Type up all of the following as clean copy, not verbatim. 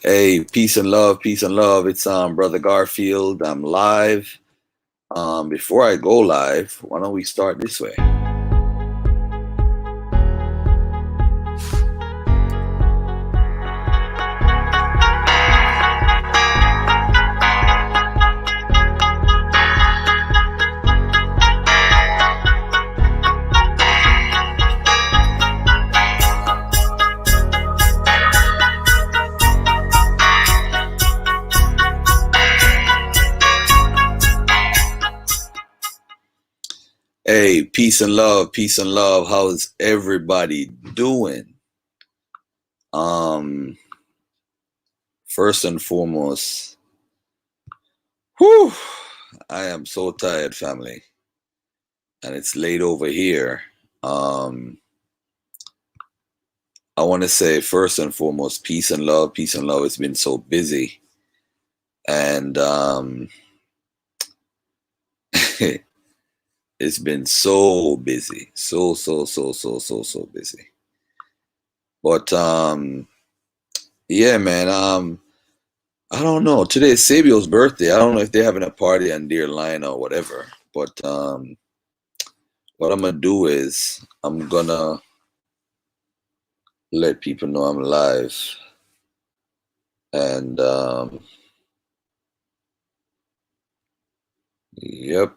Hey, peace and love, peace and love. It's Brother Garfield. I'm live. Before I go live, why don't we start this way? Hey, peace and love, peace and love. How's everybody doing? Um, First and foremost, whew, I am so tired, family, and it's late over here. Um, I want to say first and foremost, peace and love, peace and love. It's been so busy, and it's been so busy, so busy. But yeah, man. I don't know. Today is Sabio's birthday. I don't know if they're having a party on Deer Line or whatever. But what I'm gonna do is I'm gonna let people know I'm live, and yep.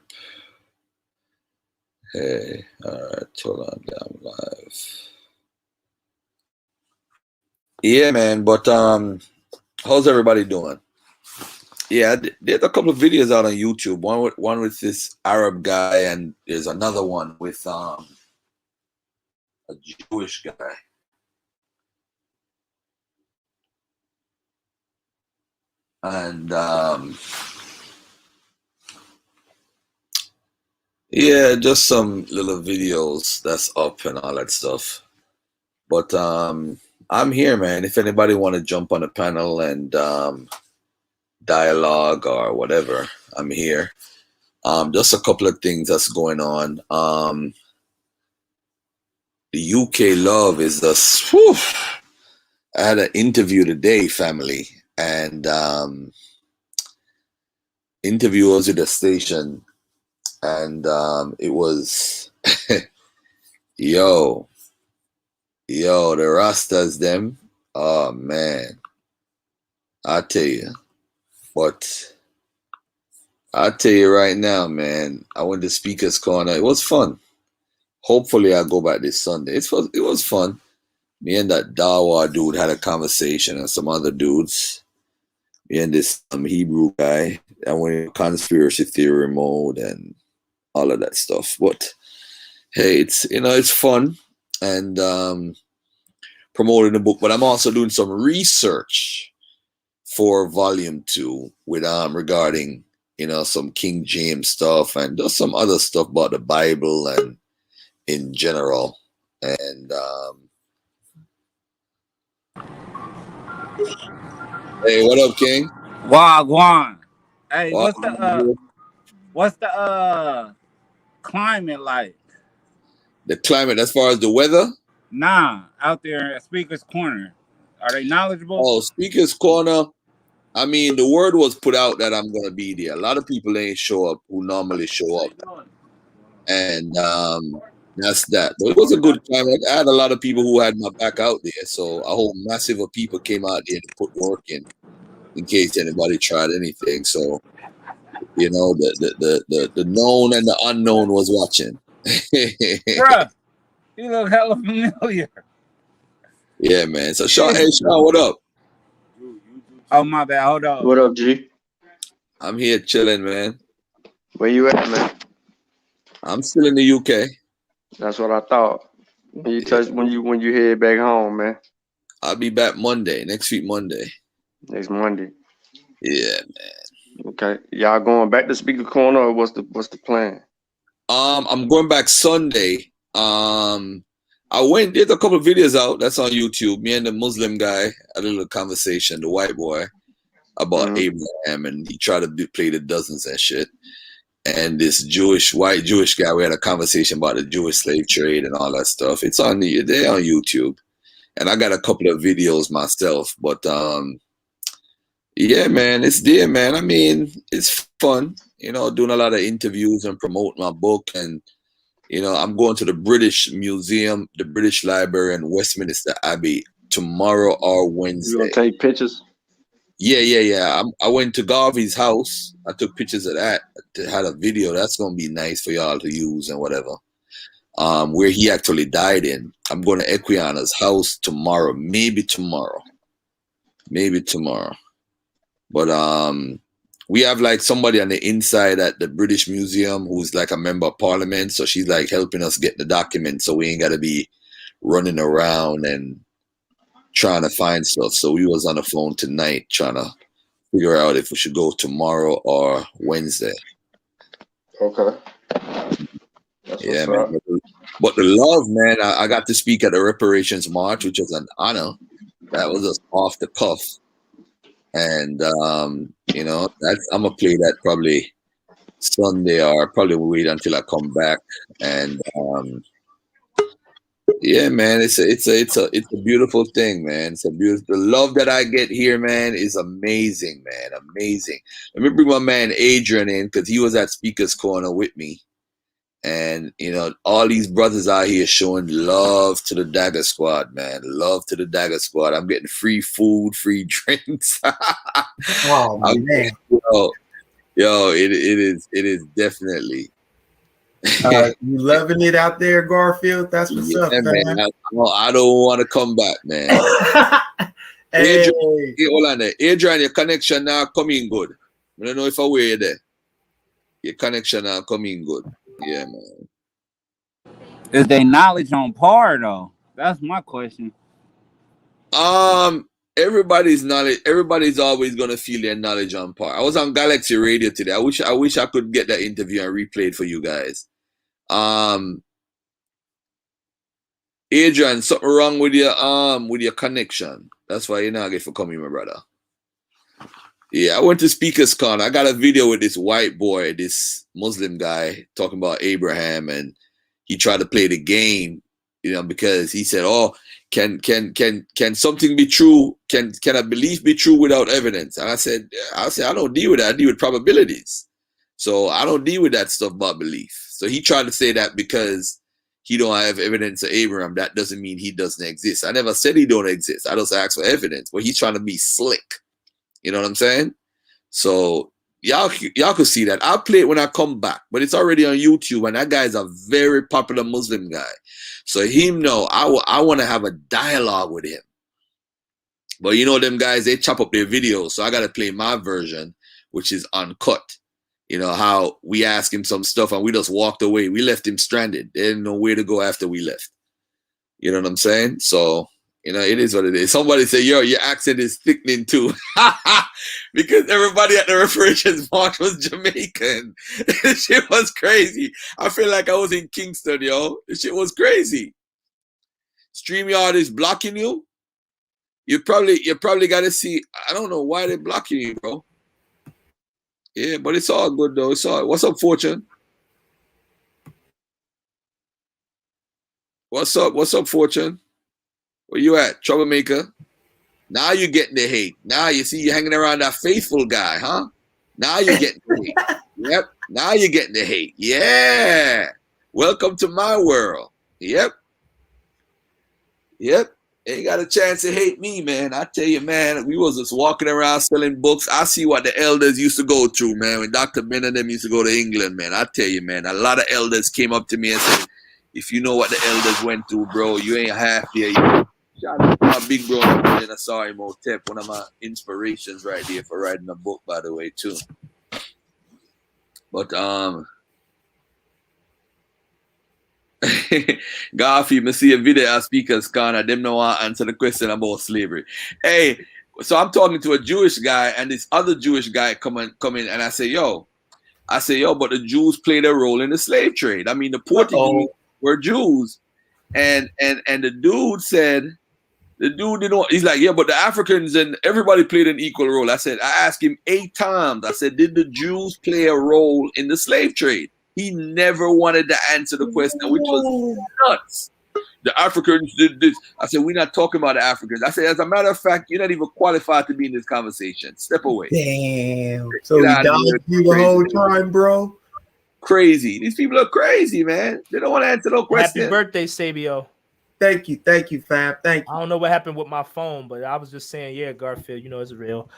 Hey, all right, hold on, I'm live. Yeah, man. But how's everybody doing? Yeah, there's a couple of videos out on YouTube. One with this Arab guy, and there's another one with a Jewish guy. And yeah, just some little videos that's up and all that stuff. But I'm here, man. If anybody want to jump on the panel and dialogue or whatever, I'm here. Just a couple of things that's going on. The UK love is just. Whew, I had an interview today, family, and interview was at the station, and it was yo, the Rastas them. Oh man, I tell you, but I tell you right now, man, I went to Speaker's Corner. It was fun. Hopefully, I'll go back this Sunday. It was fun. Me and that Dawa dude had a conversation, and some other dudes. Me and this Hebrew guy. I went in conspiracy theory mode and all of that stuff. But hey, it's fun and promoting the book. But I'm also doing some research for volume 2 with regarding some King James stuff and just some other stuff about the Bible and in general. And hey, what up, King? Wagwan. Hey, Wagwan. what's the climate like? The climate, as far as the weather? Nah, out there at Speaker's Corner. Are they knowledgeable? Oh, Speaker's Corner. I mean, the word was put out that I'm gonna be there. A lot of people ain't show up who normally show up, and that's that. But it was a good time. I had a lot of people who had my back out there, so a whole massive of people came out there to put work in case anybody tried anything. So the known and the unknown was watching. Bruh, you look hella familiar. Yeah, man. So Sean, hey Sean, what up? Oh my bad, hold on. What up, G? I'm here chilling, man. Where you at, man? I'm still in the UK. That's what I thought. When you head back home, man. I'll be back Monday, next week Monday. Next Monday. Yeah, man. Okay. Y'all going back to Speaker Corner or what's the plan? I'm going back Sunday. There's a couple of videos out that's on YouTube. Me and the Muslim guy had a little conversation, the white boy, about Abraham, and he tried to play the dozens and shit. And this white Jewish guy, we had a conversation about the Jewish slave trade and all that stuff. They're on YouTube. And I got a couple of videos myself, but Yeah, man, it's there, man. I mean, it's fun, you know, doing a lot of interviews and promote my book. And, you know, I'm going to the British Museum, the British Library in Westminster Abbey tomorrow or You Wednesday. gonna take pictures? Yeah. I went to Garvey's house. I took pictures of that. I had a video. That's going to be nice for y'all to use and whatever. Where he actually died in. I'm going to Equiana's house tomorrow. Maybe tomorrow. But we have like somebody on the inside at the British Museum who's like a member of parliament. So she's like helping us get the documents so we ain't gotta be running around and trying to find stuff. So we was on the phone tonight trying to figure out if we should go tomorrow or Wednesday. Okay. That's Yeah, what's man. up. But the love, man, I got to speak at the Reparations March, which was an honor. That was just off the cuff. And you know, I'm gonna play that probably Sunday or probably wait until I come back. And yeah, man, it's a beautiful thing, man. It's a beautiful, the love that I get here, man, is amazing, man. Amazing. Let me bring my man Adrian in because he was at Speaker's Corner with me. And you know, all these brothers out here showing love to the Dagger Squad, man. Love to the Dagger Squad. I'm getting free food, free drinks. Oh man. Yo, it is definitely. You loving it out there, Garfield? That's what's up, man. man. I don't want to come back, man. Hey. Adrian, hold on there. Adrian, your connection now coming good. I don't know if I were there. Your connection now coming good. Yeah, man. Is they knowledge on par though? That's my question. Everybody's knowledge. Everybody's always gonna feel their knowledge on par. I was on Galaxy Radio today. I wish I could get that interview and replay it for you guys. Adrian, something wrong with your connection. That's why you're not get for coming, my brother. Yeah, I went to Speaker's Con. I got a video with this white boy, this Muslim guy, talking about Abraham, and he tried to play the game, you know, because he said, "Oh, can something be true? Can a belief be true without evidence?" And I said, I don't deal with that. I deal with probabilities. So I don't deal with that stuff about belief. So he tried to say that because he don't have evidence of Abraham, that doesn't mean he doesn't exist. I never said he don't exist. I just asked for evidence. But he's trying to be slick. You know what I'm saying? So y'all could see that. I'll play it when I come back, but it's already on YouTube, and that guy is a very popular Muslim guy. So him know I want to have a dialogue with him. But you know them guys, they chop up their videos, so I gotta play my version, which is uncut. You know how we asked him some stuff and we just walked away. We left him stranded. They didn't know where to go after we left. You know what I'm saying? So you know, it is what it is. Somebody say, yo, your accent is thickening too. Because everybody at the Reparations March was Jamaican. This shit was crazy. I feel like I was in Kingston, yo. This shit was crazy. StreamYard is blocking you. You probably got to see. I don't know why they're blocking you, bro. Yeah, but it's all good, though. It's all. What's up, Fortune? What's up, Fortune? Where you at, troublemaker? Now you're getting the hate. Now you see you hanging around that faithful guy, huh? Now you're getting the hate. Yep. Now you're getting the hate. Yeah. Welcome to my world. Yep. Ain't got a chance to hate me, man. I tell you, man, we was just walking around selling books. I see what the elders used to go through, man. When Dr. Ben and them used to go to England, man. I tell you, man, a lot of elders came up to me and said, if you know what the elders went through, bro, you ain't half there. Shout out to my big bro, Sorry Motep, one of my inspirations right there for writing a book, by the way, too. But Garfield, me see a video of Speaker's Corner. Them no want to answer the question about slavery. Hey, so I'm talking to a Jewish guy, and this other Jewish guy come in, and I say, yo, but the Jews played a role in the slave trade. I mean, the Portuguese were Jews, and the dude said, he's like, yeah, but the Africans and everybody played an equal role. I asked him 8 times. I said, did the Jews play a role in the slave trade? He never wanted to answer the question, which was nuts. The Africans did this. I said, we're not talking about the Africans. I said, as a matter of fact, you're not even qualified to be in this conversation. Step away. Damn. Get So he out of dodged here. you the whole time, bro? Crazy. These people are crazy, man. They don't want to answer no questions. Happy birthday, Sabio. Thank you, Fab. Thank you. I don't know what happened with my phone, but I was just saying, yeah, Garfield, you know it's real.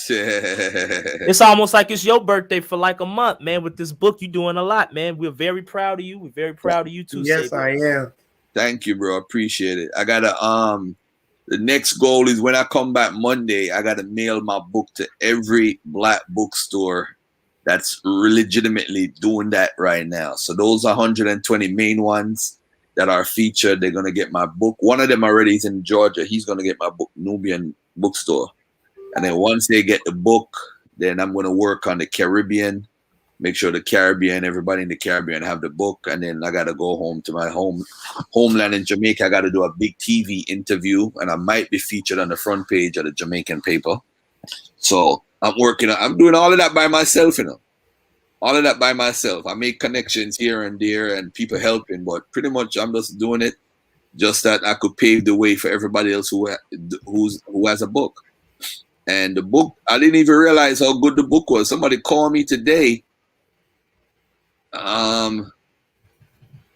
It's almost like it's your birthday for like a month, man. With this book, you're doing a lot, man. We're very proud of you. We're very proud of you too. Yes, Sabio. I am. Thank you, bro. Appreciate it. I gotta the next goal is when I come back Monday, I gotta mail my book to every black bookstore that's legitimately doing that right now. So those 120 main ones that are featured, they're gonna get my book. One of them already is in Georgia. He's gonna get my book, Nubian Bookstore. And then once they get the book, then I'm gonna work on the Caribbean. Make sure the Caribbean, everybody in the Caribbean have the book, and then I gotta go home to my homeland in Jamaica. I gotta do a big TV interview, and I might be featured on the front page of the Jamaican paper. So I'm doing all of that by myself, you know. All of that by myself. I make connections here and there, and people helping, but pretty much I'm just doing it, just that I could pave the way for everybody else who has a book. And the book, I didn't even realize how good the book was. Somebody called me today. My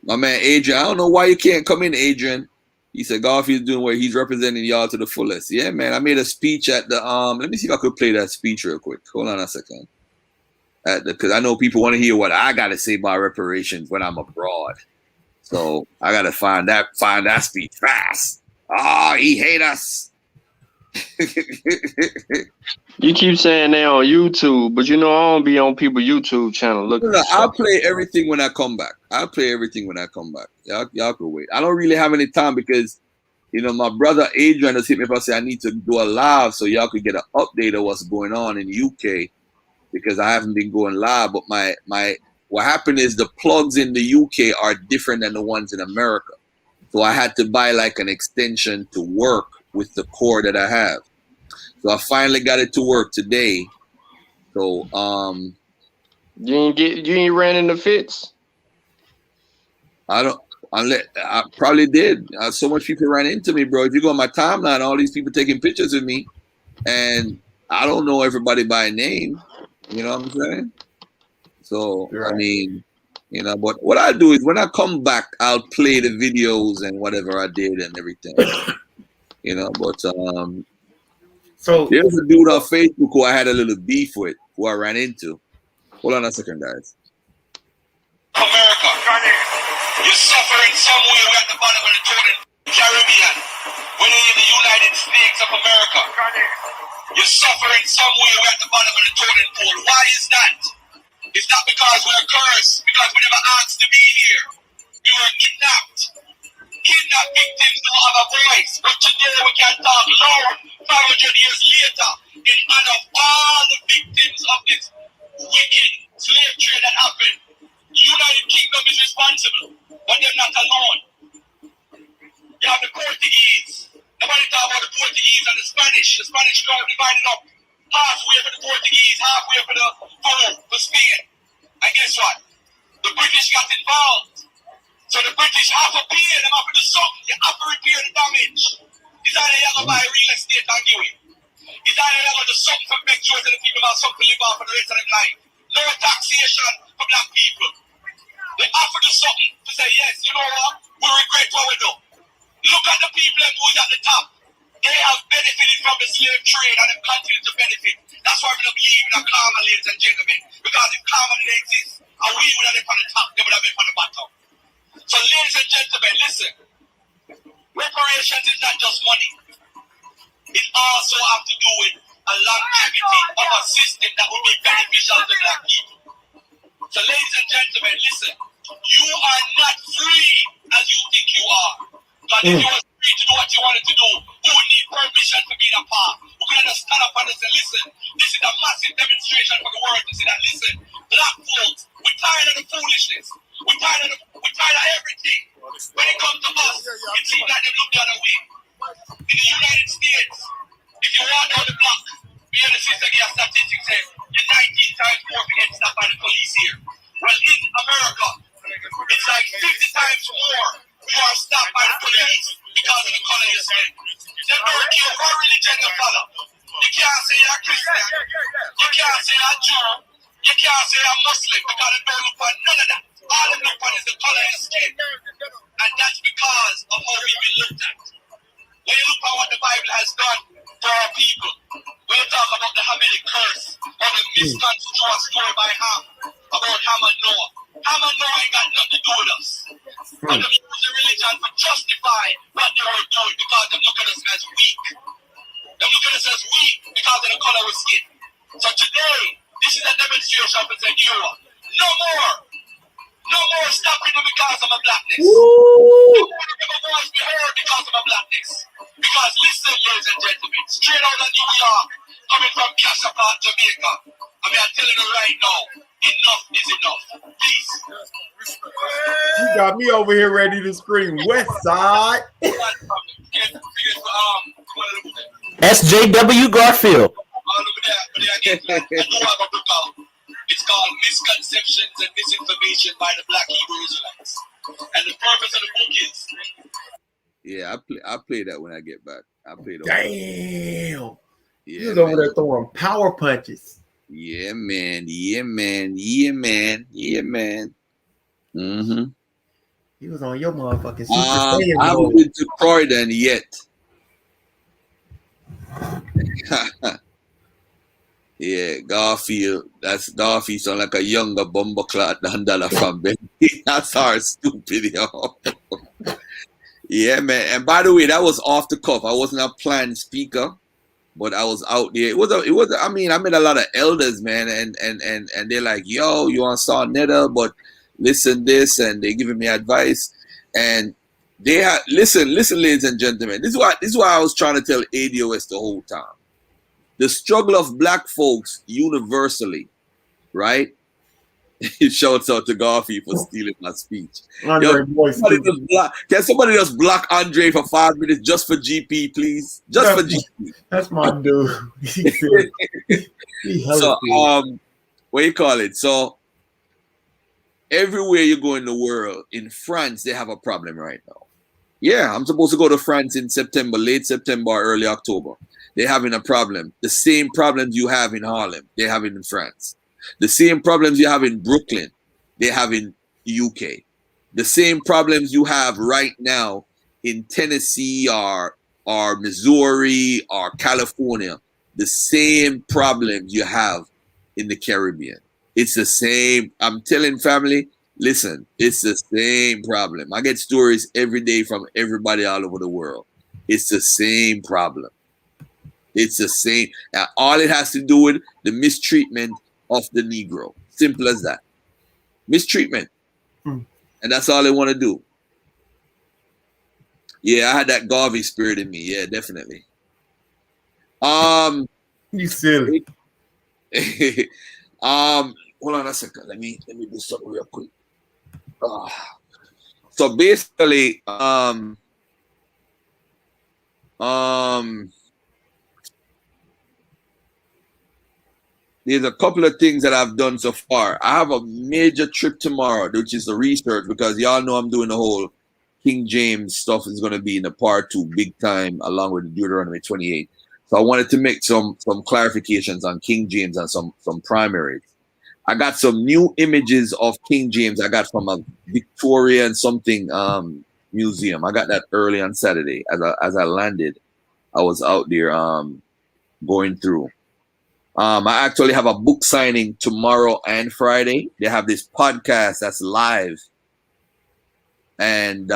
man Adrian, I don't know why you can't come in, Adrian. He said Garfield's doing what he's representing y'all to the fullest. Yeah, man. I made a speech at the let me see if I could play that speech real quick. Hold on a second. Because I know people want to hear what I gotta say about reparations when I'm abroad. So I gotta find that speech fast. Oh, he hate us. You keep saying they on YouTube, but you know I don't be on people's YouTube channel looking. I'll play everything when I come back. Y'all can wait. I don't really have any time because, you know, my brother Adrian has hit me up and said I need to do a live so y'all could get an update of what's going on in the UK because I haven't been going live. But what happened is the plugs in the UK are different than the ones in America. So I had to buy like an extension to work with the core that I have. So I finally got it to work today. So you ain't ran into fits? I probably did. So much people ran into me, bro. If you go on my timeline, all these people taking pictures of me, and I don't know everybody by name. You know what I'm saying? So right. I mean, you know, but what I do is when I come back, I'll play the videos and whatever I did and everything. You know, but so there's a dude on Facebook who I had a little beef with, who I ran into. Hold on a second, guys. America, you're suffering somewhere at the bottom of the Caribbean. When you're in the United States of America, you're suffering somewhere at the bottom of the totem pole. Why is that? It's not because we're cursed, because we never asked to be here. We were kidnapped. Kidnapped victims don't have a voice, but today we can talk loud 500 years later in honor of all the victims of this wicked slave trade that happened. The United Kingdom is responsible, but they're not alone. You have the Portuguese. Nobody talk about the Portuguese and the Spanish. The Spanish got divided up halfway for the Portuguese, halfway for Spain. And guess what? The British got involved. So the British have to pay them up for the something. You have to repair the damage. It's either you have to buy real estate and give it. It's either you have to do something to make sure that the people have something to live off for the rest of their life. No taxation for black people. They offer to something to say, yes, you know what? We regret what we do. Look at the people who is at the top. They have benefited from the slave trade and they continue to benefit. That's why we don't believe in a karma, ladies and gentlemen. Because if karma didn't exist, and we would have been on the top, they would have been on the bottom. So, ladies and gentlemen, listen. Reparations is not just money. It also has to do with a longevity of a system that will be beneficial to black people. So, ladies and gentlemen, listen. You are not free as you think you are. But if you were free to do what you wanted to do, who would need permission to be in a part? Who could understand up and say, listen, this is a massive demonstration for the world to see that, listen, black folks, we're tired of the foolishness. We're tired of everything. When it comes to us, it seems like they look the other way. In the United States, if you walk down the block, me and the sister get a statistic says you're 19 times more to get stopped by the police here. Well, in America, it's like 50 times more. You are religion you follow. You can't say you're Christian. You can't say you're Jew. You can't say you're Muslim because they don't look for none of that. All they look for is the color of your skin. And that's because of how we've been looked at. When you look at what the Bible has done for our people, when you talk about the Hamitic curse or the misconstrued story by Ham about Ham and Noah. Ham and Noah ain't got nothing to do with us. But they use the religion to justify what they were doing because they look at us as weak. They look at us as weak because of the color of our skin. So today, this is a demonstration of the era. No more. No more stopping me because of my blackness. No more to my voice be heard because of my blackness. Because listen, ladies and gentlemen, straight out of New York, coming from Cashapart, Jamaica. I mean, I'm telling you right now, enough is enough. Peace. You got me over here ready to scream West Side. SJW Garfield. It's called Misconceptions and Misinformation by the Black Hebrew Israelites. And the purpose of the book is... Yeah, I play that when I get back. I play that. Damn. Yeah, He was over there throwing power punches. Yeah, man. Yeah, man. Yeah, man. Yeah, man. Mm-hmm. He was on your motherfucking Super I Saiyan haven't mode. been to Croydon yet. Yeah, Garfield. That's Garfield sound like a younger bumbleclot than Dollar from Bentley. That's our stupid, yo. Yeah, man. And by the way, that was off the cuff. I wasn't a planned speaker, but I was out there. I mean, I met a lot of elders, man, and they're like, yo, you want to start Netta, but listen this, and they're giving me advice. And they had listen, ladies and gentlemen. This is why I was trying to tell ADOS the whole time. The struggle of black folks universally, right? Shouts out to Garfield for stealing my speech. Andre, Can somebody just block Andre for 5 minutes just for GP, please? Just for GP. That's my dude. So, what you call it? So, everywhere you go in the world, in France, they have a problem right now. Yeah, I'm supposed to go to France in September, late September, early October. They're having a problem. The same problems you have in Harlem, they have it in France. The same problems you have in Brooklyn, they have in UK. The same problems you have right now in Tennessee or Missouri or California, the same problems you have in the Caribbean. It's the same. I'm telling family, listen, it's the same problem. I get stories every day from everybody all over the world. It's the same problem. It's the same. All it has to do with the mistreatment of the Negro. Simple as that. Mistreatment. And that's all they want to do. Yeah, I had that Garvey spirit in me. Yeah, definitely. You silly. Hold on a second. Let me do something real quick. So basically, there's a couple of things that I've done so far. I have a major trip tomorrow, which is the research, because y'all know I'm doing the whole King James stuff is going to be in the part 2 big time, along with Deuteronomy 28. So I wanted to make some clarifications on King James and some primaries. I got some new images of King James I got from a Victorian something museum. I got that early on Saturday. As I landed, I was out there going through. I actually have a book signing tomorrow and Friday. They have this podcast that's live. And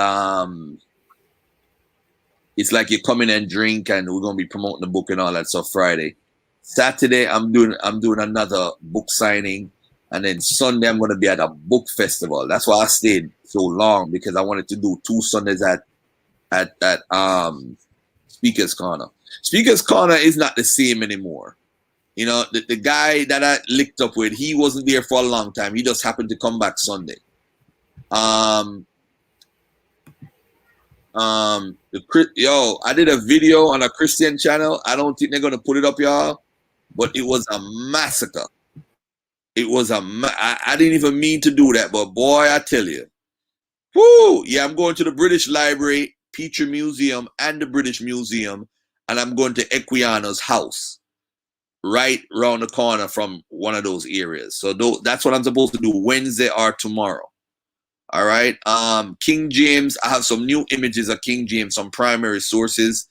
it's like you come in and drink, and we're gonna be promoting the book and all that stuff Friday. Saturday, I'm doing another book signing, and then Sunday I'm gonna be at a book festival. That's why I stayed so long, because I wanted to do 2 Sundays at Speaker's Corner. Speaker's Corner is not the same anymore. You know, the guy that I linked up with, he wasn't there for a long time. He just happened to come back Sunday. I did a video on a Christian channel. I don't think they're gonna put it up, y'all, but it was a massacre. It was I didn't even mean to do that, but boy, I tell you, whoo, yeah, I'm going to the British Library, Petrie Museum, and the British Museum, and I'm going to Equiano's house, right around the corner from one of those areas. So that's what I'm supposed to do Wednesday or tomorrow. All right. King James, I have some new images of King James, some primary sources,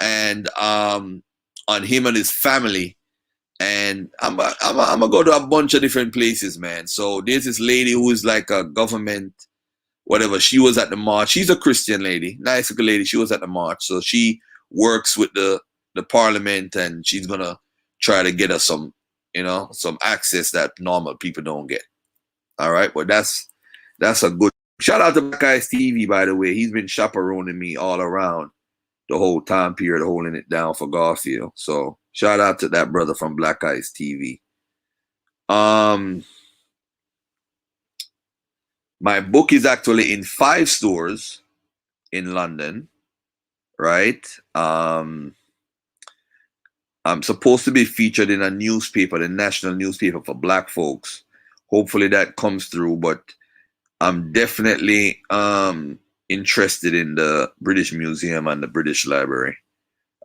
and on him and his family. And I'm gonna go to a bunch of different places, man. So there's this lady who is like a government, whatever. She was at the march. She's a Christian lady, nice lady. She was at the march, so she works with the parliament, and she's gonna try to get us some, some access that normal people don't get. All right, but that's a good shout out to Black Eyes TV, by the way. He's been chaperoning me all around the whole time period, holding it down for Garfield. So shout out to that brother from Black Eyes TV. My book is actually in 5 stores in London, right? I'm supposed to be featured in a newspaper, the national newspaper for Black folks. Hopefully that comes through, but I'm definitely interested in the British Museum and the British Library.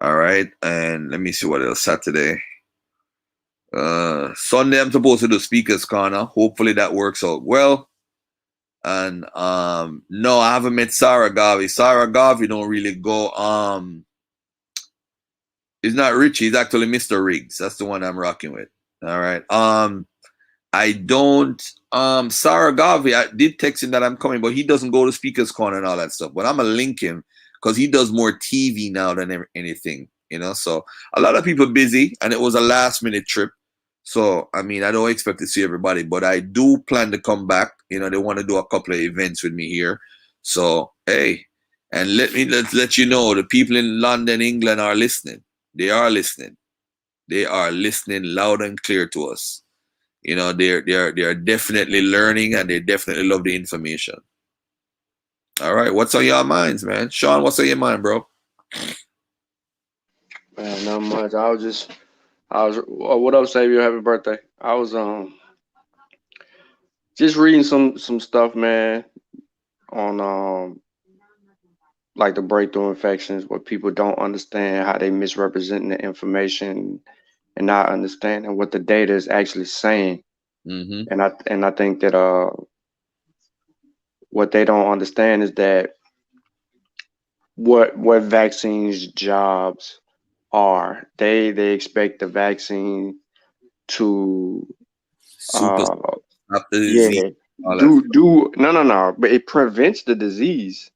All right, and let me see what else. Saturday, Sunday, I'm supposed to do Speakers Corner. Hopefully that works out well. And no, I haven't met Sarah Garvey. Sarah Garvey don't really go. He's not Richie. He's actually Mr. Riggs. That's the one I'm rocking with. All right. I don't. Sarah Garvey, I did text him that I'm coming, but he doesn't go to Speakers Corner and all that stuff. But I'm gonna link him because he does more TV now than anything, So a lot of people busy, and it was a last minute trip. So I mean, I don't expect to see everybody, but I do plan to come back. They want to do a couple of events with me here. So hey, and let's let you know, the people in London, England are listening. They are listening. They are listening loud and clear to us. They're definitely learning, and they definitely love the information. All right, what's on your minds, man? Sean, what's on your mind, bro? Man, not much. What up, Sabio? Happy birthday. I was just reading some stuff, man, on like the breakthrough infections, where people don't understand how they misrepresent the information and not understanding what the data is actually saying. Mm-hmm. And I think that what they don't understand is that what vaccines jobs are. They expect the vaccine to Stop the yeah disease, all that. do no, but it prevents the disease.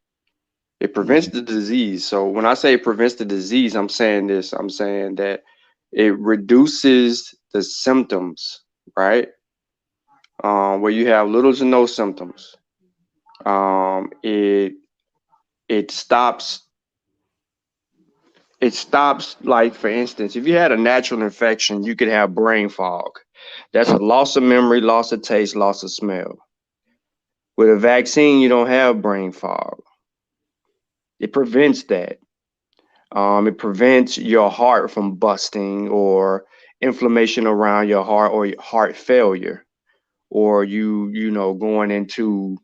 It prevents the disease. So when I say it prevents the disease, I'm saying this. I'm saying that it reduces the symptoms, right? Where you have little to no symptoms. It stops. It stops, like, for instance, if you had a natural infection, you could have brain fog. That's a loss of memory, loss of taste, loss of smell. With a vaccine, you don't have brain fog. It prevents that. It prevents your heart from busting, or inflammation around your heart, or heart failure, or going into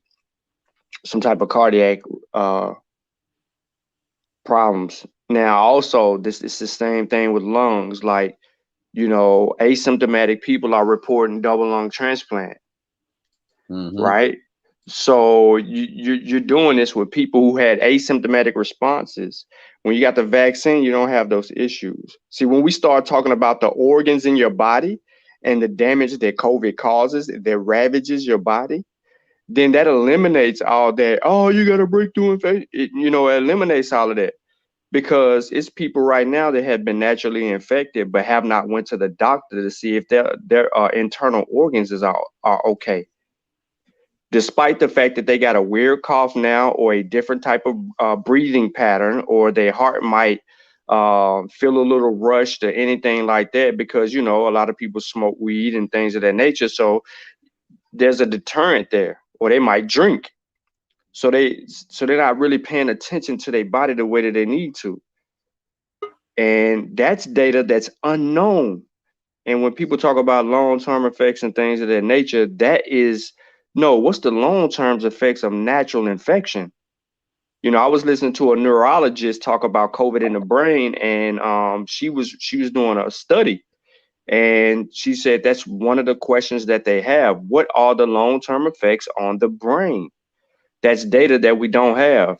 some type of cardiac problems. Now, also, this is the same thing with lungs. Like, asymptomatic people are reporting double lung transplant, right? So you're doing this with people who had asymptomatic responses. When you got the vaccine, you don't have those issues. See, when we start talking about the organs in your body and the damage that COVID causes, that ravages your body, then that eliminates all that. Oh, you got a breakthrough infection. It eliminates all of that, because it's people right now that have been naturally infected but have not went to the doctor to see if their internal organs are okay, despite the fact that they got a weird cough now, or a different type of breathing pattern, or their heart might feel a little rushed or anything like that, because a lot of people smoke weed and things of that nature. So there's a deterrent there. Or they might drink, so they're not really paying attention to their body the way that they need to. And that's data that's unknown. And when people talk about long-term effects and things of that nature, that is, no, what's the long-term effects of natural infection? You know, I was listening to a neurologist talk about COVID in the brain, and she was doing a study, and she said that's one of the questions that they have. What are the long-term effects on the brain? That's data that we don't have.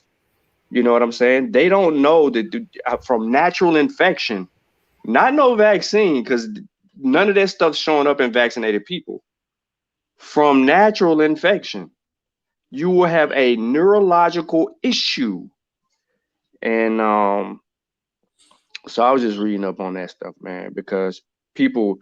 You know what I'm saying? They don't know that from natural infection, not no vaccine, because none of that stuff's showing up in vaccinated people. From natural infection, you will have a neurological issue. And so I was just reading up on that stuff, man, because people,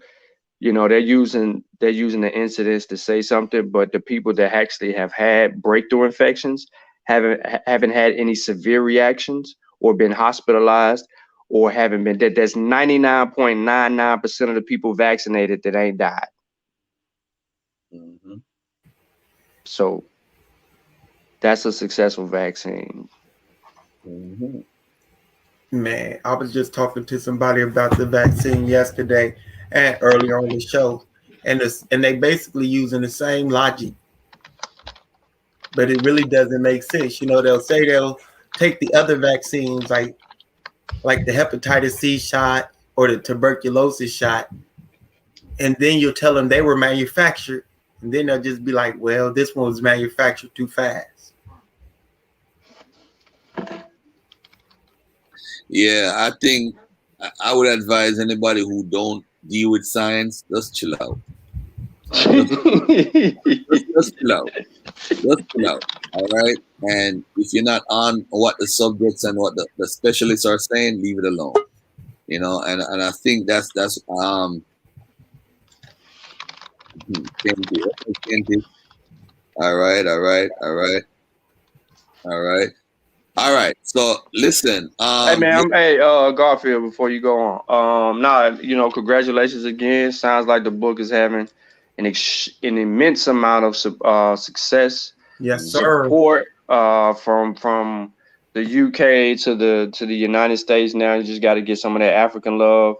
you know, they're using the incidents to say something, but the people that actually have had breakthrough infections haven't had any severe reactions or been hospitalized or haven't been dead. That's 99.99% of the people vaccinated that ain't died. Mm-hmm. So that's a successful vaccine. Mm-hmm. Man, I was just talking to somebody about the vaccine yesterday and earlier on the show, and they basically using the same logic, but it really doesn't make sense. You know, they'll say they'll take the other vaccines like the hepatitis C shot or the tuberculosis shot, and then you'll tell them they were manufactured, and then they'll just be like, well, this one was manufactured too fast. Yeah, I think I would advise anybody who don't deal with science, just chill out. Just chill out. Just chill out. All right. And if you're not on what the subjects and what the specialists are saying, leave it alone. You know, and I think that's Kendi. All right. So listen, Hey man, hey Garfield, before you go on, you know, congratulations again. Sounds like the book is having an immense amount of success, Yes, sir. support from the UK to the United States. Now you just got to get some of that African love,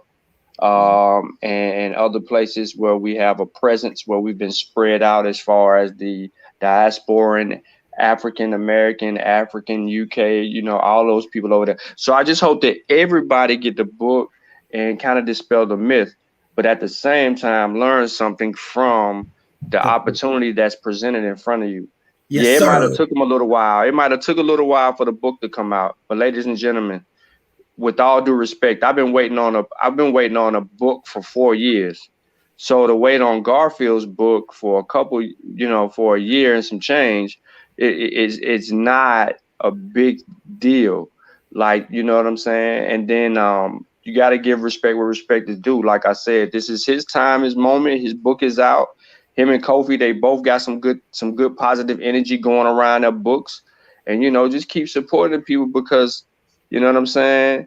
and other places where we have a presence, where we've been spread out as far as the diasporan African American, African, UK, you know, all those people over there. So I just hope that everybody get the book and kind of dispel the myth, but at the same time learn something from the opportunity that's presented in front of you. Yes, yeah, it sir. might have took them a little while. It might have took a little while for the book to come out. But ladies and gentlemen, with all due respect, I've been waiting on a book for 4 years. So to wait on Garfield's book for a couple, you know, for a year and some change, it's not a big deal. Like, you know what I'm saying? And then you got to give respect where respect is due. Like I said, this is his time, his moment. His book is out. Him and Kofi, they both got some good positive energy going around their books. And, you know, just keep supporting people because, you know what I'm saying?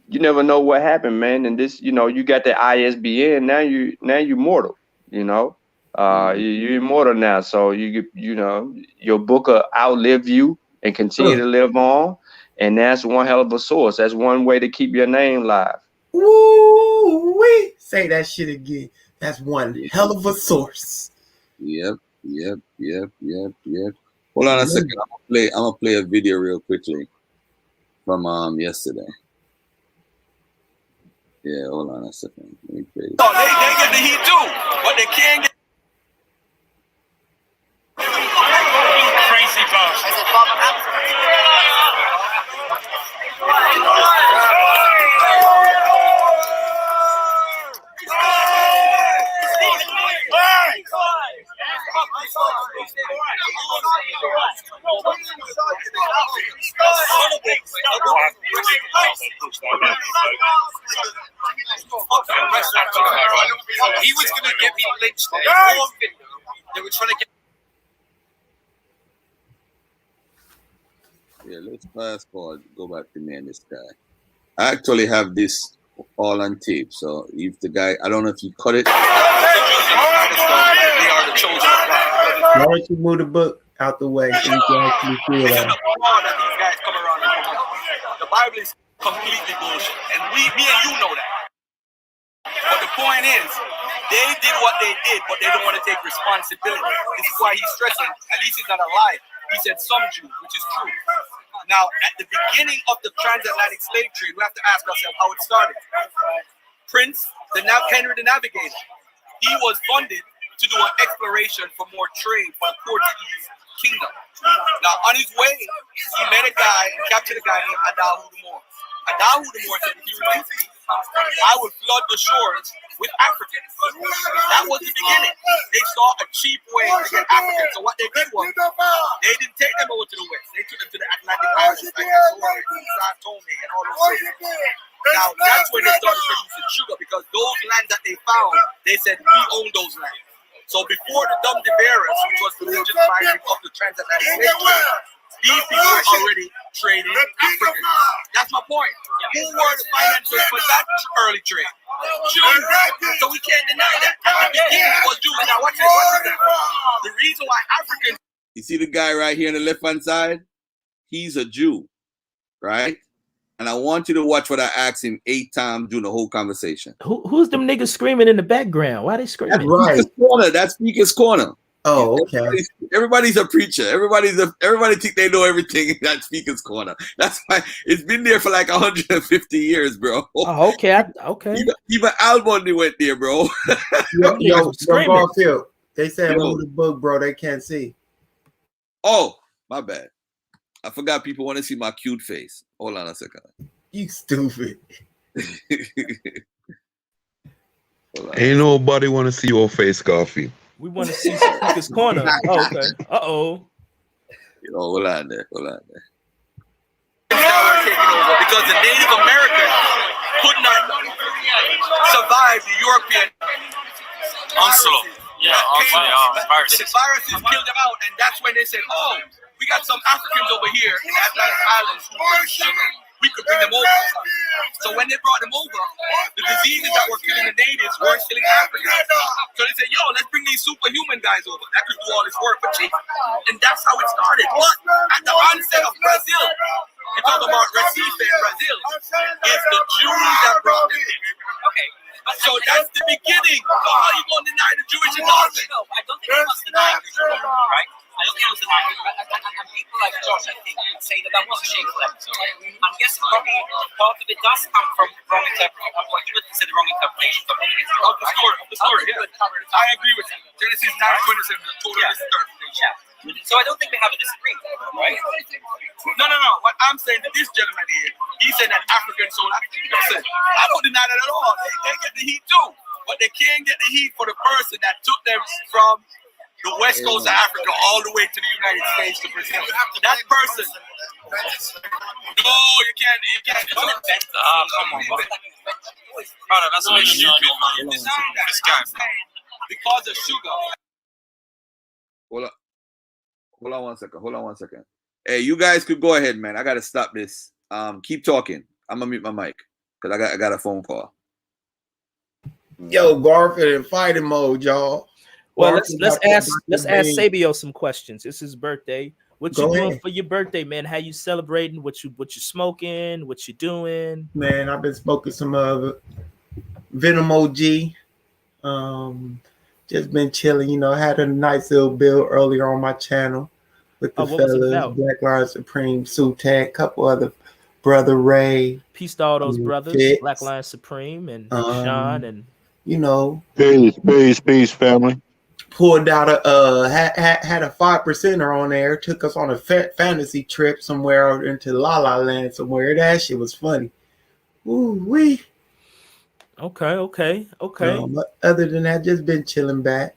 You never know what happened, man. And this, you know, you got the ISBN. Now you mortal, you know. You're immortal now. So you know, your book will outlive you and continue to live on. And that's one hell of a source. That's one way to keep your name live. Woo-wee. Say that shit again. That's one hell of a source. Yep. Hold on a second. I'm gonna play a video real quickly from yesterday. Yeah, hold on a second. Let me play this. Oh, they get the heat too, but they can't get crazy boss. He was gonna get me lynched. They were trying to get. Yeah, let's fast forward. Go back to me and this guy. I actually have this all on tape. So if the guy, I don't know if you cut it. They are the chosen of God. Why don't you move the book out the way so you can actually see it? That these guys come around. The Bible is completely bullshit, and me and you know that. But the point is, they did what they did, but they don't want to take responsibility. This is why he's stressing. At least he's not a liar. He said some Jews, which is true. Now, at the beginning of the transatlantic slave trade, we have to ask ourselves how it started. Henry the Navigator, he was funded to do an exploration for more trade for the Portuguese kingdom. Now, on his way, he met a guy and captured a guy named Adahu the Moor. Adahu the Moor said, if you release me, I will flood the shores with Africans. That was the beginning. They saw a cheap way to get Africans. So what they did was, they didn't take them over to the west. They took them to the Atlantic Islands, like Azores and Sao Tome and all those things. Now, that's when they started producing sugar, because those lands that they found, they said, we own those lands. So before the Dum de Beras, which was the religious migrant of the transatlantic slave trade, these people were already trading Africans. That's my point. Who were the financiers for that early trade? Jews. So we can't deny that. At the beginning it was Jews. Now watch this. The reason why Africans... You see the guy right here on the left-hand side? He's a Jew, right? And I want you to watch what I asked him 8 times during the whole conversation. Who's them niggas screaming in the background? Why are they screaming? That's right. Corner. That's Speaker's Corner. Oh, okay. Everybody's a preacher. Everybody think they know everything in that Speaker's Corner. That's why it's been there for like 150 years, bro. Oh, okay. Okay. Even Al Bundy went there, bro. yo, Garfield. They said move the book, bro. They can't see. Oh, my bad. I forgot people want to see my cute face. Hold on a second. You stupid. Ain't nobody want to see your face, Coffee. We want to see Speaker's Corner. Oh, okay. Uh-oh. Hold on there. Because the Native Americans could not survive the European onslaught. The viruses killed them out, and that's when they said, oh, we got some Africans over here in the Atlantic Islands who produce sugar. We could bring them over. So when they brought them over, the diseases that were killing the natives weren't killing Africans. So they said, yo, let's bring these superhuman guys over that could do all this work for cheap. And that's how it started. But at the onset of Brazil, you're talking about Recife in Brazil, it's the Jews that brought them in. Okay. So that's the beginning. So how are you going to deny the Jewish involvement? No, I don't think it was denied, right? I don't think it was denied. And people like Josh, I think, say that was a shameful episode. I'm guessing probably part of it does come from wrong interpretation, what you would consider wrong interpretation of the story. Yeah. I agree with you. Genesis 9:27, the total misinterpretation. Yeah. So I don't think we have a disagreement, right? No. What I'm saying to this gentleman here, he said that African soul. Listen, I don't deny that at all. They get the heat too, but they can't get the heat for the person that took them from the west coast of Africa all the way to the United States to Brazil. That person. No, you can't. Come on, brother, that's so stupid. This guy. Because of sugar. Hold on one second. Hey, you guys could go ahead, man. I gotta stop this. Keep talking. I'm gonna mute my mic because I got a phone call. Yo, Garfield in fighting mode, y'all. Well, let's ask Sabio some questions. It's his birthday. What you doing for your birthday, man? How you celebrating? What you smoking? What you doing? Man, I've been smoking some Venom OG. Just been chilling, had a nice little build earlier on my channel with the fellas, Black Lion Supreme, Sutak, couple other brother Ray. Peace to all those brothers, Black Lion Supreme and Sean and Peace, family. Pulled out had a 5%er on there, took us on a fantasy trip somewhere into La La Land somewhere. That shit was funny. Ooh wee. Okay. But other than that, just been chilling back.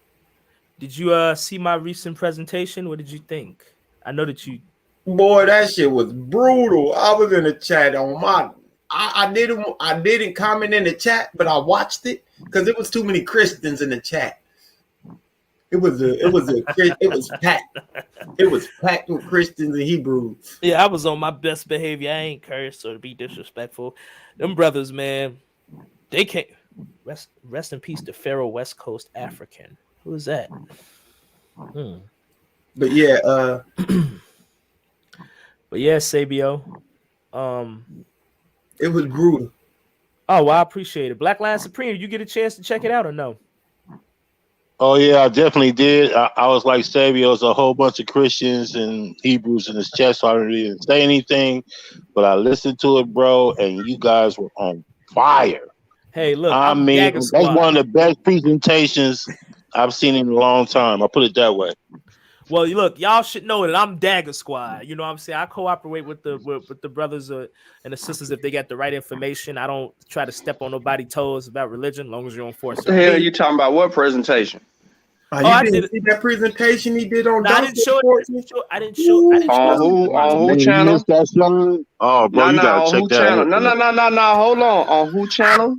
Did you see my recent presentation? What did you think? I know that you. Boy, that shit was brutal. I was in the chat on my. I didn't comment in the chat, but I watched it because it was too many Christians in the chat. It was packed. It was packed with Christians and Hebrews. Yeah, I was on my best behavior. I ain't cursed or be disrespectful. Them brothers, man. They can't rest in peace to Pharaoh West Coast African. Who is that? But yeah, Sabio. It was brutal. Oh, well, I appreciate it. Black Lion Supreme, did you get a chance to check it out or no? Oh yeah, I definitely did. I was like Sabio, was a whole bunch of Christians and Hebrews in his chest, so I didn't say anything. But I listened to it, bro, and you guys were on fire. Hey, look, I I'm mean, Dagger that's Squad. one of the best presentations I've seen in a long time. I put it that way. Well, look, y'all should know that I'm Dagger Squad. You know what I'm saying? I cooperate with the brothers and the sisters if they got the right information. I don't try to step on nobody's toes about religion, as long as you don't force What it the on hell are me. you talking about? What presentation? You I didn't did see that presentation he did on No, I didn't show it. I didn't show it. On who Man, you channel? missed that song? Oh, bro, No, you no, gotta on check who that channel? out. No, Bro. no. Hold on. On who channel?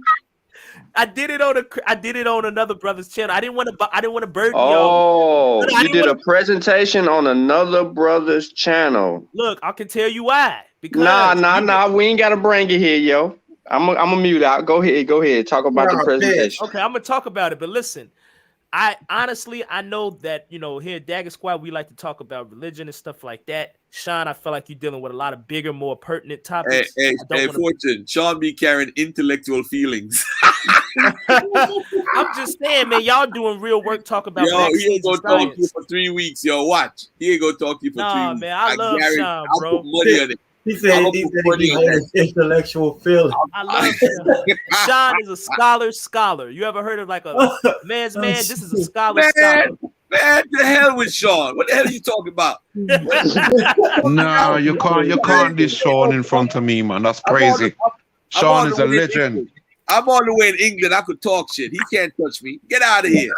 I did it on another brother's channel. I didn't want to burden y'all. Oh, No, I you didn't did want a to. presentation on another brother's channel. Look, I can tell you why. Nah. Because We ain't gotta bring it here, yo. I'm a mute out. Go ahead. Talk about the presentation. Okay, I'm gonna talk about it, but listen. I honestly, I know that, here at Dagger Squad, we like to talk about religion and stuff like that. Sean, I feel like you're dealing with a lot of bigger, more pertinent topics. Fortune. Sean be carrying intellectual feelings. I'm just saying, man, y'all doing real work. Talk about Yo, he ain't vaccines gonna and talk to you science. for 3 weeks. Yo, watch. He ain't gonna talk to you for 3 Nah, weeks. man, I love guarantee. Sean, I'll bro. put money on it. He said he holds intellectual feeling. I love Sean. Sean is a scholar. You ever heard of like a man's man? This is a scholar. Man, the hell with Sean. What the hell are you talking about? Nah, you can't diss Sean in front of me, man. That's crazy. Sean is a legend. I'm all the way in England. I could talk shit. He can't touch me. Get out of here.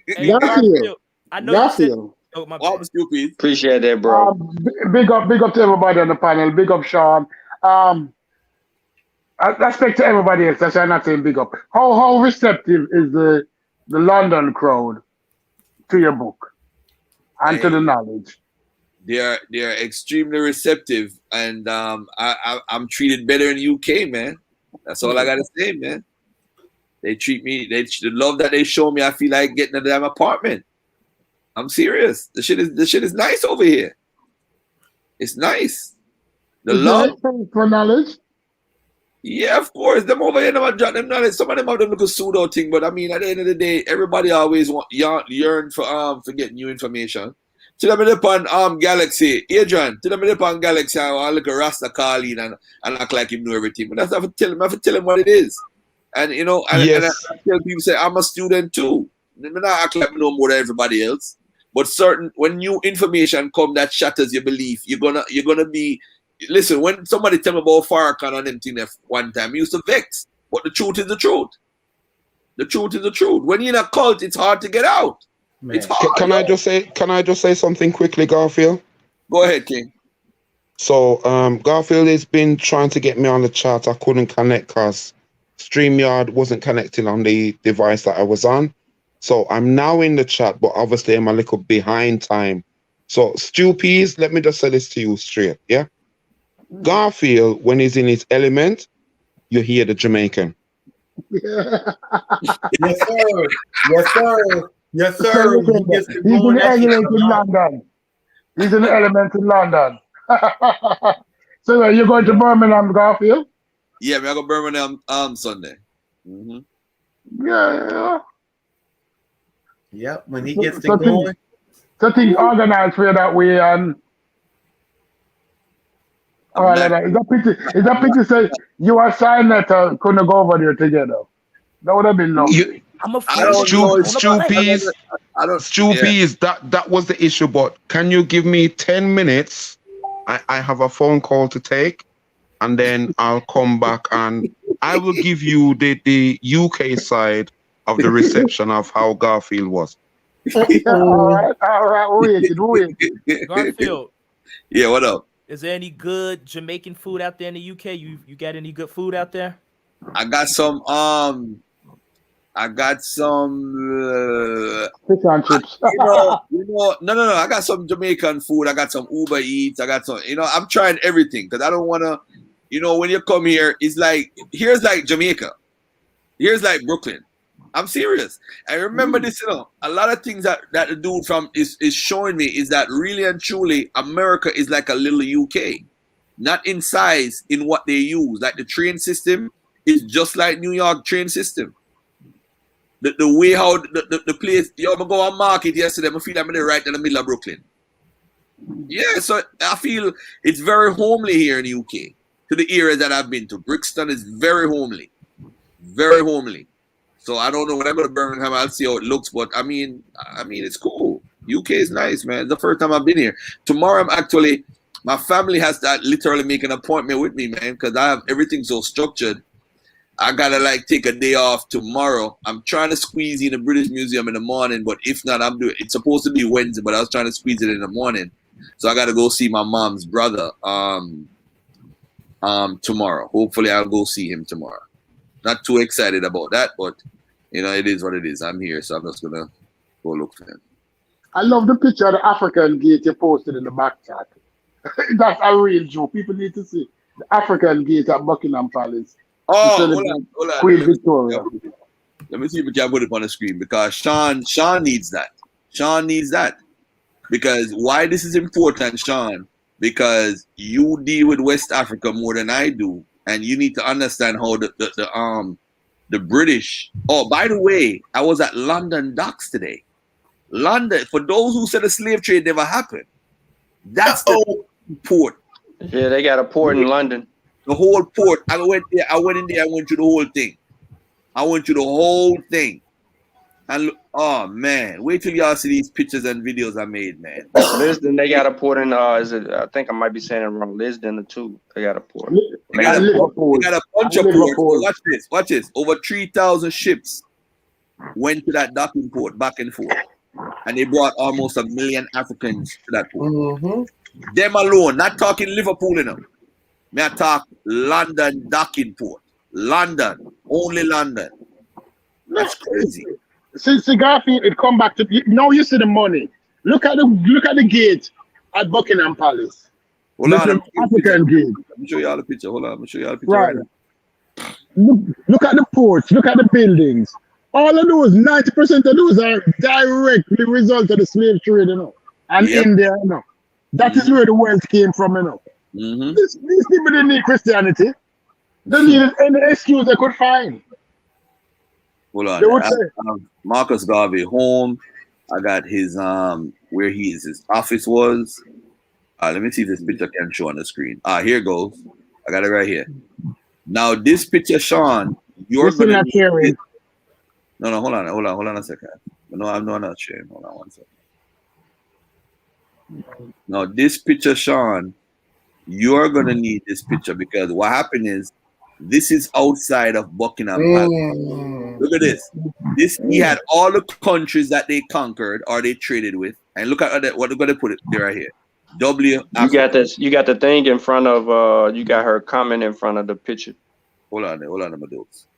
Hey, Garfield, I know you said. Oh, my bad. Stupid. Appreciate that, bro. Big up to everybody on the panel. Big up, Sean. Respect to everybody else. That's why I'm not saying big up. How receptive is the London crowd to your book and to the knowledge? They're extremely receptive, and I'm treated better in the UK, man. That's all I gotta say, man. They treat me. The love that they show me. I feel like getting a damn apartment. I'm serious. The shit is nice over here. It's nice. The love for knowledge. Yeah, of course. Them over here, them knowledge. Some of them have them little pseudo thing, but I mean, at the end of the day, everybody always yearn for getting new information. To them upon Galaxy, Adrian. To them upon Galaxy, I look at Rasta call in and act like him know everything. But that's not I have to tell him what it is. And and I tell people say I'm a student too. I'm not act like I know more than everybody else. But when new information come that shatters your belief, you're gonna be. Listen, when somebody tell me about Farrakhan and them thing one time, I used to vex. But the truth is the truth. The truth is the truth. When you're in a cult, it's hard to get out. Man. It's hard. Can I just say something quickly, Garfield? Go ahead, King. So Garfield has been trying to get me on the chat. I couldn't connect because StreamYard wasn't connecting on the device that I was on. So I'm now in the chat, but obviously I'm a little behind time. So Stu Peas, let me just say this to you straight, yeah? Garfield, when he's in his element, you hear the Jamaican. Yes, sir. Yes, sir. Yes, sir. He's in the element in London. He's in the element in London. So you're going to Birmingham, Garfield? Yeah, I go to Birmingham Sunday. Mm-hmm. Yeah. Yep. When he gets to going. So things organized for you that way, and all right, like that. Is that picture say you are signed that couldn't go over there together? That would have been lovely. I'm a Stu Peas, that was the issue, but can you give me 10 minutes? I have a phone call to take, and then I'll come back and I will give you the UK side of the reception of how Garfield was. all right, wait. Garfield. Yeah, what up? Is there any good Jamaican food out there in the UK? You got any good food out there? I got some fish and chips. No. I got some Jamaican food. I got some Uber Eats. I got some. I'm trying everything because I don't want to. When you come here, it's like here's like Jamaica, here's like Brooklyn. I'm serious. I remember this. A lot of things that the dude from is showing me is that really and truly America is like a little UK, not in size in what they use. Like the train system is just like New York train system. the way how the place. Yo, I go on market yesterday. I feel like I'm right in the middle of Brooklyn. Yeah, so I feel it's very homely here in the UK. To the areas that I've been to, Brixton is very homely, very homely. So I don't know when I go to Birmingham, I'll see how it looks. But I mean, it's cool. UK is nice, man. It's the first time I've been here. Tomorrow, my family has to literally make an appointment with me, man, because I have everything so structured. I gotta like take a day off tomorrow. I'm trying to squeeze in the British Museum in the morning, but if not, I'm doing. It's supposed to be Wednesday, but I was trying to squeeze it in the morning. So I gotta go see my mom's brother tomorrow. Hopefully I'll go see him tomorrow. Not too excited about that, but you know, it is what it is. I'm here, so I'm just gonna go look for him. I love the picture of the African gate you posted in the back chat. That's a real joke. People need to see the African gate at Buckingham Palace. Oh, hold on. Queen Victoria. Let me see if we can put it on the screen because Sean needs that. Sean needs that. Because why this is important, Sean? Because you deal with West Africa more than I do, and you need to understand how the British. Oh, by the way, I was at London docks today. London, for those who said the slave trade never happened, that's the port. Yeah, they got a port in London. The whole port. I went in there. I went through the whole thing. I went through the whole thing. And look, oh man, wait till y'all see these pictures and videos I made, man. Lisbon, they got a port in is it? I think I might be saying it wrong. Lisbon or two. They got a port. They got a bunch of ports. Watch this. Over 3,000 ships went to that docking port back and forth. And they brought almost 1 million Africans to that port. Mm-hmm. Them alone, not talking Liverpool enough. May I talk London docking port. London. Only London. That's crazy. Since Garfield, it come back to you see the money. Look at the gate at Buckingham Palace. Hold on, African gate. Let me show you all the picture. Hold on, let me show you all the picture. Right. Look at the ports. Look at the buildings. All of those, 90% of those are directly result of the slave trade, you know, and India, you know. That is where the wealth came from, you know. Mm-hmm. These people didn't need Christianity. They needed any excuse they could find. Hold on. They would say, Marcus Garvey home. I got his where his office was. Let me see if this picture can show on the screen. Here it goes. I got it right here. Now this picture, Sean, you're gonna need No, hold on a second. No, I'm not sharing. Hold on one second. Now this picture, Sean, you're gonna need this picture because what happened is this is outside of Buckingham Palace. Look at this. He had all the countries that they conquered or they traded with, and look at what they're gonna put it there right here. W. You got this. You got the thing in front of. You got her comment in front of the picture. Hold on, my dudes.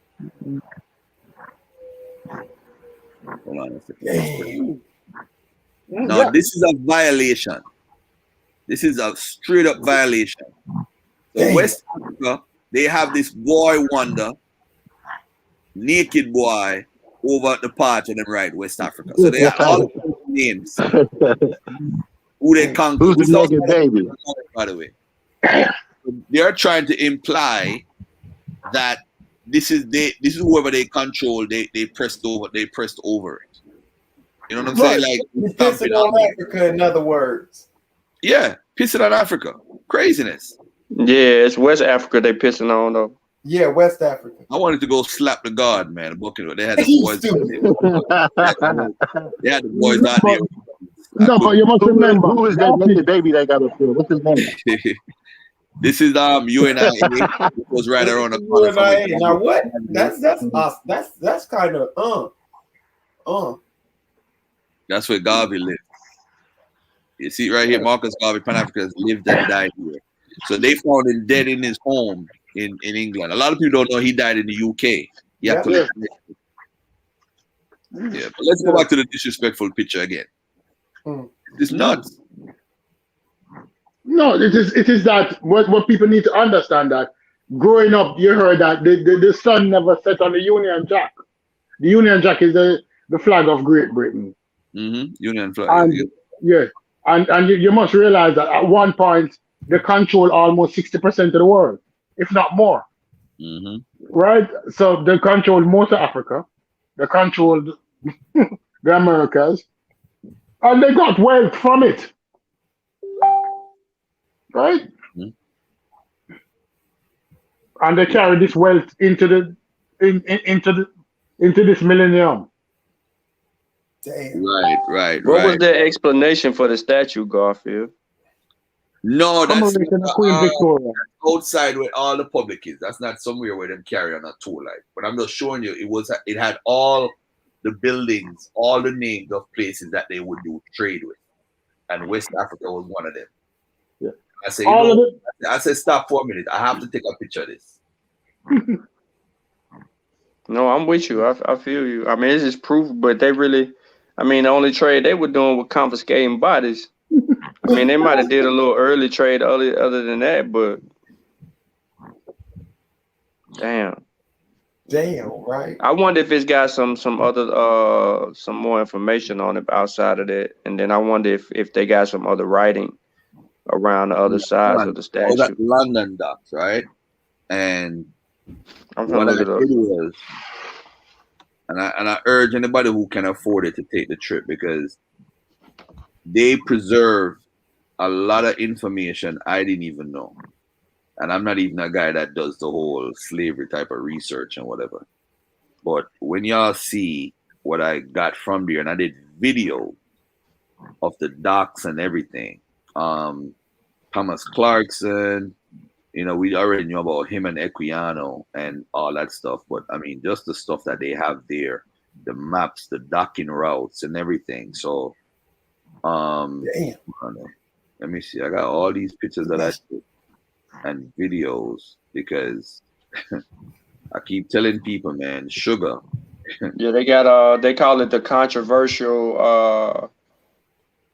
Hold on a second. Now this is a violation. This is a straight up violation. So West Africa, they have this boy wonder, naked boy, over the part of them right, West Africa. So they have all the names. Who they conquer. Who's the naked baby? By the way. They're trying to imply that this is whoever they control, they pressed over it. You know what I'm saying? Like pissing on Africa, in other words. Yeah, pissing on Africa. Craziness. Yeah, it's West Africa they pissing on though. Yeah, West Africa. I wanted to go slap the guard, man. They had the boys. They had the boys out there. No, but you must remember. Who is that naked baby that got up there? What's his name? This is UNIA. It was right around the corner. UNIA. Now what? That's kind of That's where Garvey lived. You see right here, Marcus Garvey, Pan-Africanist, lived and died here. So they found him dead in his home in England. A lot of people don't know he died in the UK. Yeah, but let's go back to the disrespectful picture again. It's nuts. No, it is that what people need to understand that growing up, you heard that the sun never set on the Union Jack. The Union Jack is the flag of Great Britain. Mm-hmm. Union flag. And you must realize that at one point they control almost 60% of the world, if not more. Mm-hmm. Right? So they control most of Africa. They controlled the Americas, and they got wealth from it, right? Mhm. And they carry this wealth into into this millennium. Damn. What was Right. their explanation for the statue, Garfield? No, that's Commemorating the Queen Victoria. outside where all the public is. That's not somewhere where them carry on a tour like. But I'm just showing you, it had all the buildings, all the names of places that they would do trade with, and West Africa was one of them. Yeah. I say, All of it. I said, stop for a minute. I have to take a picture of this. No, I'm with you. I feel you. I mean, it's just proof, but they really, I mean, the only trade they were doing was confiscating bodies. I mean, they might have did a little early trade other than that, but damn. Damn, right? I wonder if it's got some other some more information on it outside of that, and then I wonder if they got some other writing around the other sides of the I was at statue. London docks, right? And I'm what gonna I look did it up. was, and I urge anybody who can afford it to take the trip, because they preserve a lot of information I didn't even know. And I'm not even a guy that does the whole slavery type of research and whatever. But when y'all see what I got from there, and I did video of the docks and everything, Thomas Clarkson, we already knew about him and Equiano and all that stuff. But I mean, just the stuff that they have there, the maps, the docking routes and everything. So, Damn. let me see. I got all these pictures that I took and videos, because I keep telling people, man, sugar. Yeah, they got they call it the controversial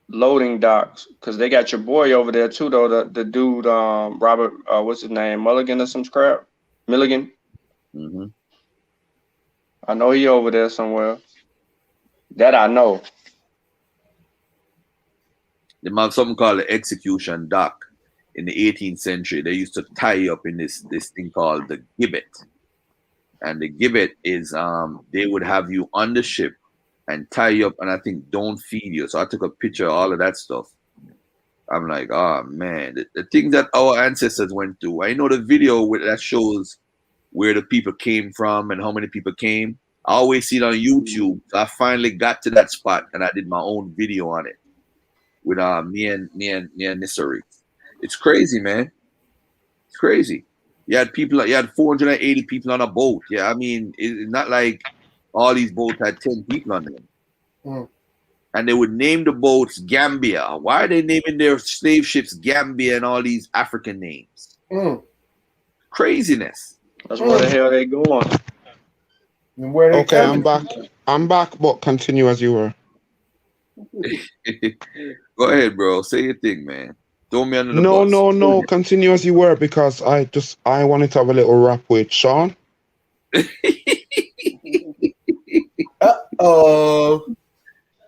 loading docks, because they got your boy over there too, though, the dude Robert, what's his name, Mulligan or some crap, Milligan. Mm-hmm. I know he over there somewhere. That I know. They have something called the execution dock. In the 18th century, they used to tie you up in this thing called the gibbet. And the gibbet is they would have you on the ship and tie you up, and I think don't feed you. So I took a picture of all of that stuff. I'm like, oh man, the things that our ancestors went through. I know the video that shows where the people came from and how many people came. I always see it on YouTube. So I finally got to that spot and I did my own video on it with me and Nisari. It's crazy, man. It's crazy. You had 480 people on a boat. Yeah, I mean, it's not like all these boats had 10 people on them. Mm. And they would name the boats Gambia. Why are they naming their slave ships Gambia and all these African names? Mm. Craziness. That's where the hell they going. And where they Okay, I'm coming? back. I'm back, but continue as you were. Go ahead, bro. Say your thing, man. Throw me under the No, bus. no. Continue as you were, because I wanted to have a little rap with Sean. Uh-oh.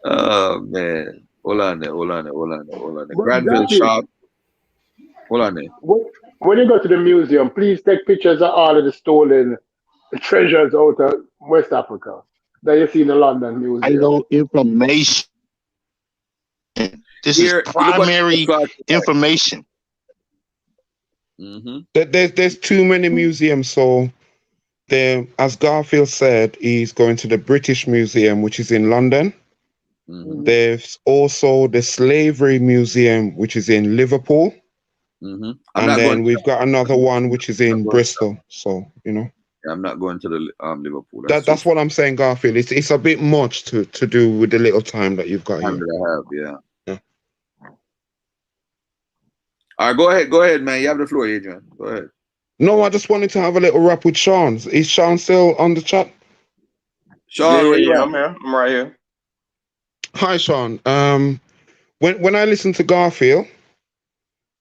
Oh man. Hold on there. But Granville that's it. Sharp. Hold on there. When you go to the museum, please take pictures of all of the stolen treasures out of West Africa that you see in the London Museum. Vital information. This Here, is primary information. Mm-hmm. There's too many museums, so as Garfield said, he's going to the British Museum, which is in London. Mm-hmm. There's also the Slavery Museum, which is in Liverpool. Mm-hmm. And then we've got another one which is in Bristol. So, I'm not going to the Liverpool. That's what I'm saying, Garfield. It's a bit much to do with the little time that you've got here. Yeah. All right, go ahead, man. You have the floor, Adrian. Go ahead. No, I just wanted to have a little rap with Sean. Is Sean still on the chat? Sean, where you at? I'm here. I'm right here. Hi, Sean. When I listen to Garfield,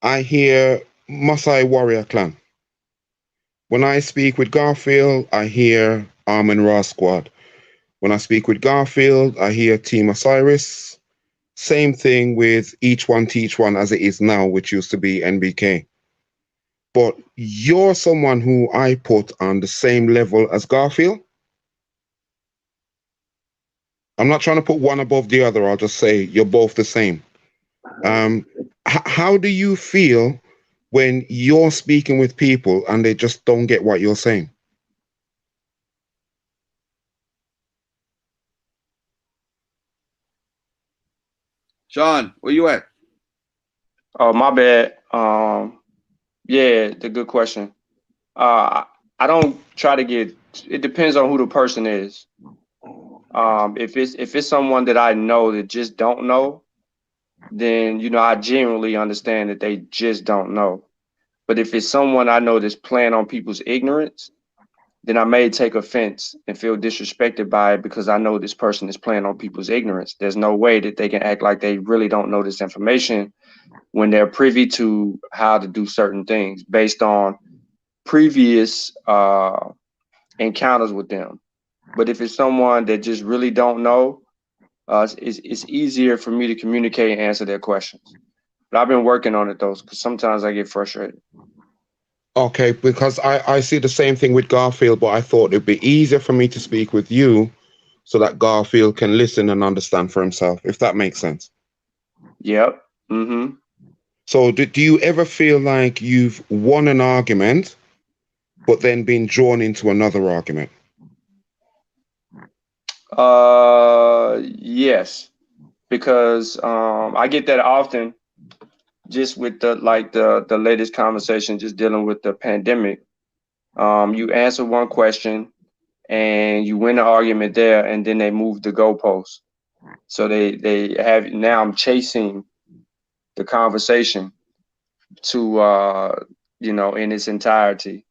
I hear Maasai Warrior Clan. When I speak with Garfield, I hear Armin Ra Squad. When I speak with Garfield, I hear Team Osiris. Same thing with Each One Teach One as it is now, which used to be NBK. But you're someone who I put on the same level as Garfield. I'm not trying to put one above the other. I'll just say you're both the same. How do you feel when you're speaking with people and they just don't get what you're saying? Sean, where you at? Oh, my bad. Yeah, the good question. I don't try to get. It depends on who the person is. If it's someone that I know that just don't know, then I genuinely understand that they just don't know. But if it's someone I know that's playing on people's ignorance, then I may take offense and feel disrespected by it because I know this person is playing on people's ignorance. There's no way that they can act like they really don't know this information when they're privy to how to do certain things based on previous encounters with them. But if it's someone that just really don't know, it's easier for me to communicate and answer their questions. But I've been working on it though, because sometimes I get frustrated. Okay, because I see the same thing with Garfield, but I thought it'd be easier for me to speak with you so that Garfield can listen and understand for himself, if that makes sense. Yep. Mm-hmm. So do you ever feel like you've won an argument, but then been drawn into another argument? Yes, because I get that often just with the latest conversation, just dealing with the pandemic. You answer one question and you win the argument there, and then they move the goalposts. So they have now I'm chasing the conversation to in its entirety.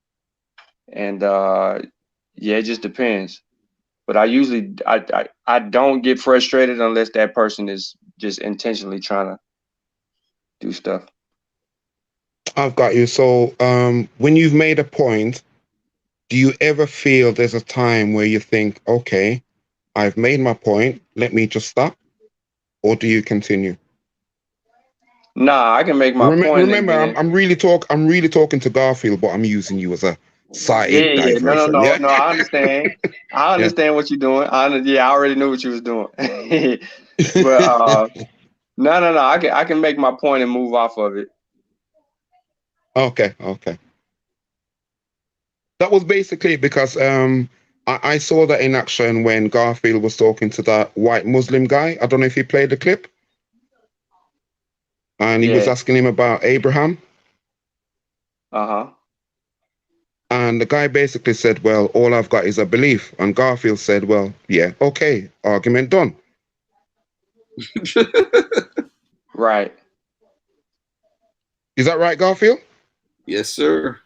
And yeah, it just depends. But I don't get frustrated unless that person is just intentionally trying to do stuff. I've got you. So when you've made a point, do you ever feel there's a time where you think, okay, I've made my point, let me just stop? Or do you continue? Nah, I can make my point and Remember, then I'm really talking to Garfield, but I'm using you as a side yeah. No, diversion. Yeah. no. I understand. I Yeah. understand what you're doing. I already knew what you was doing. But no. I can make my point and move off of it. Okay. That was basically because I saw that in action when Garfield was talking to that white Muslim guy. I don't know if he played the clip. And he was Yeah. asking him about Abraham. Uh-huh. And the guy basically said, well, all I've got is a belief. And Garfield said, well, yeah, okay, argument done. Right. Is that right, Garfield? Yes, sir.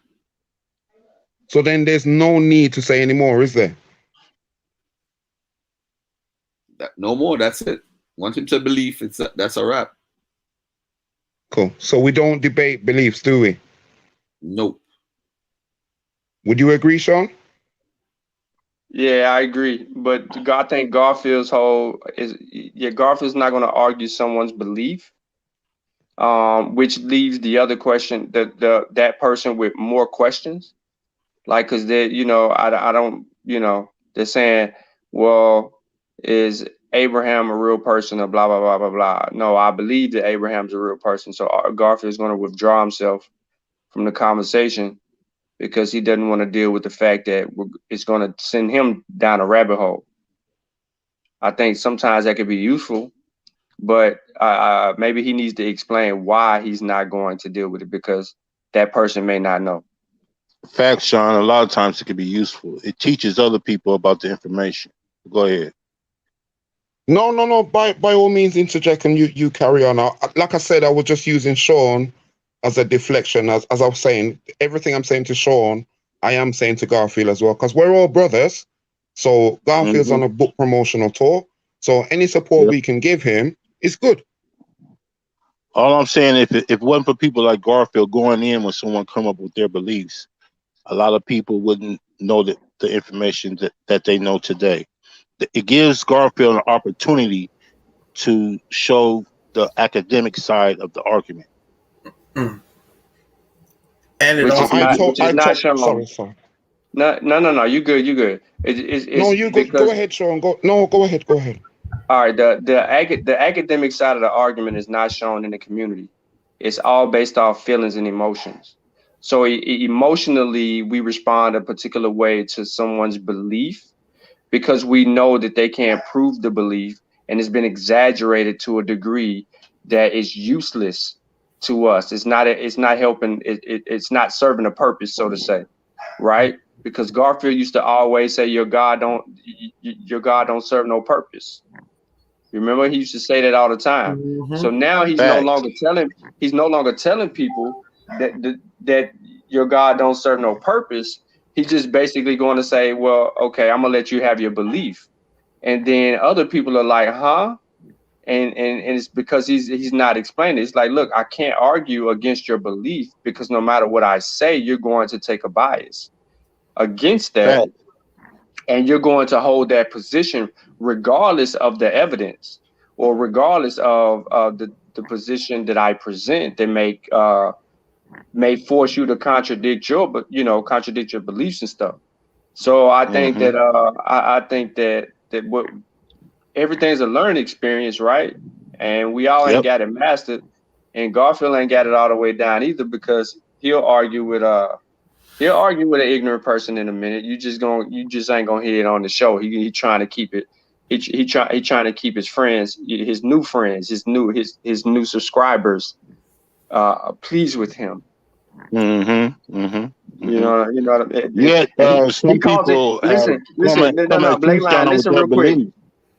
So then there's no need to say any more, is there? No more. That's it. Want him to believe that's a wrap. Cool. So we don't debate beliefs, do we? Nope. Would you agree, Sean? Yeah, I agree. But I think Garfield's Garfield's not going to argue someone's belief, which leaves the other question, that person with more questions. Like, because I don't, they're saying, well, is Abraham a real person or blah, blah, blah, blah, blah. No, I believe that Abraham's a real person. So Garfield's going to withdraw himself from the conversation because he doesn't want to deal with the fact that it's going to send him down a rabbit hole. I think sometimes that could be useful, but maybe he needs to explain why he's not going to deal with it because that person may not know. Facts, Sean. A lot of times it can be useful. It teaches other people about the information. Go ahead. No. By all means, interject and you carry on. Like I said, I was just using Sean as a deflection. As I was saying, everything I'm saying to Sean, I am saying to Garfield as well, because we're all brothers. So Garfield's on a book promotional tour. So any support we can give him is good. All I'm saying, if it wasn't for people like Garfield going in when someone come up with their beliefs, a lot of people wouldn't know the information that they know today. It gives Garfield an opportunity to show the academic side of the argument. And it Which also is not shown. Sorry. No. You good. No, you go because ahead, Sean. Go ahead. All right, the academic side of the argument is not shown in the community. It's all based off feelings and emotions. So emotionally, we respond a particular way to someone's belief because we know that they can't prove the belief, and it's been exaggerated to a degree that is useless to us. It's not helping. It's not serving a purpose, so to say, right? Because Garfield used to always say, your God don't serve no purpose. Remember, he used to say that all the time. Mm-hmm. So now he's no longer telling people that your God don't serve no purpose. He's just basically going to say, well, okay, I'm gonna let you have your belief. And then other people are like, huh? And it's because he's not explaining. It's like, look, I can't argue against your belief because no matter what I say, you're going to take a bias against that. Fact. And you're going to hold that position regardless of the evidence or regardless of the position that I present that may force you to contradict your beliefs and stuff. So I think that I think that what everything's a learning experience, right? And we all ain't got it mastered, and Garfield ain't got it all the way down either, because he'll argue with an ignorant person in a minute. You just ain't gonna hear it on the show. He trying to keep it. He trying to keep his friends, his new friends, his new subscribers, pleased with him. You know what I mean? Yeah, some people listen, no, Black Lion, listen real quick.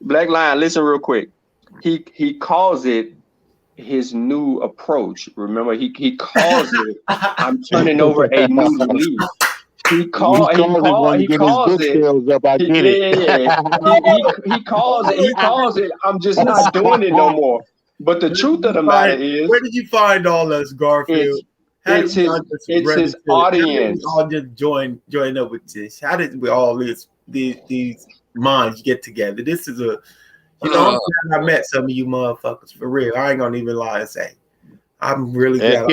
Black Lion, listen real quick. He calls it his new approach. Remember, he calls it, I'm turning over a new leaf. He calls it. He calls it. I'm just not doing it no more. But the truth of the matter is, where did you find all us, Garfield? It's his audience. How did we all just join up with this? How did we all these minds get together? This is I'm glad I met some of you motherfuckers, for real. I ain't gonna even lie and say I'm really glad.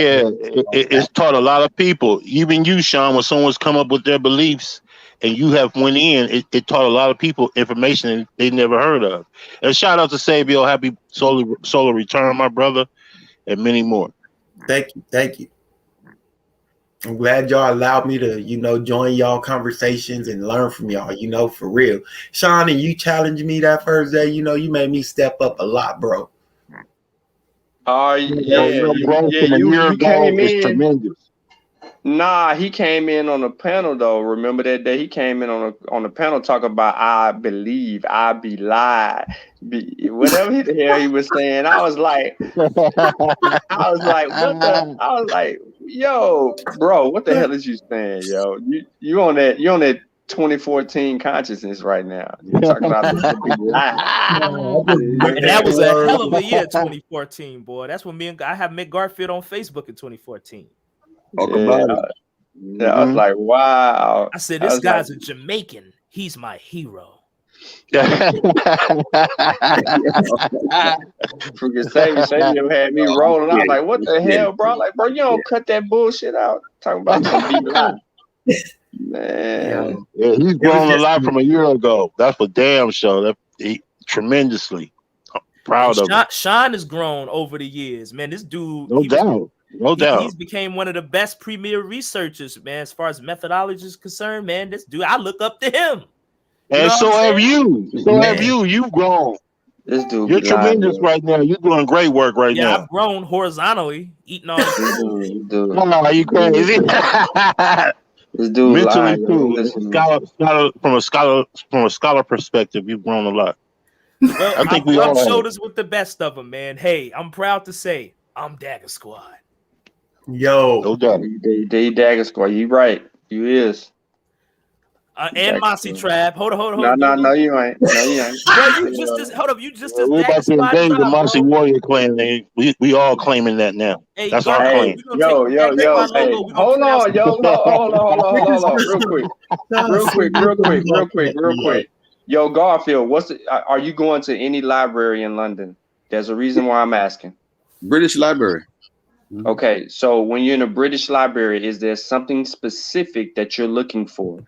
It's taught a lot of people, even you, Sean, when someone's come up with their beliefs and you have went in, it taught a lot of people information they never heard of. And shout out to Sabio, happy solar return, my brother, and many more. Thank you. I'm glad y'all allowed me to, join y'all conversations and learn from y'all, for real. Sean, and you challenged me that first day, you made me step up a lot, bro. Oh, you came in. Tremendous. Nah, he came in on the panel though. Remember that day he came in on the panel talking about I believe, I be lied, whatever the hell he was saying. I was like, what the? I was like, yo, bro, what the hell is you saying, yo? You on that 2014 consciousness right now. You're talking about this to be lied. And that was a hell of a year, 2014, boy. That's when I have met Garfield on Facebook in 2014. I was like, wow. I said, this guy's a Jamaican. He's my hero. Sabio had me rolling. I was like, what the hell, bro? Like, bro, you don't cut that bullshit out. Talking about some be live. Man. Yeah, he's grown a lot from a year ago. That's for damn sure. Tremendously proud of him. Sean has grown over the years, man. This dude, no doubt. He's became one of the best premier researchers, man, as far as methodology is concerned, man. This dude, I look up to him. And so have you. You've grown. This dude, you're tremendous right now. You're doing great work right now. Yeah, I've grown horizontally, eating all this. Oh, you crazy? This dude mentally too. From a scholar perspective, you've grown a lot. Well, I think we all shoulders with the best of them, man. Hey, I'm proud to say I'm Dagger Squad. Yo, no doubt. They Dagger Squad. You right. You is. And Mossy Trap. Hold on. No, you ain't. Bro, hold up. You just as we're Dagger about to Squad. invade the Mossy Warrior clan. We all claiming that now. Hey, that's our claim. Yo. Hey, hold on, real quick. Yo, Garfield, are you going to any library in London? There's a reason why I'm asking. British Library. Okay, so when you're in a British library, is there something specific that you're looking for?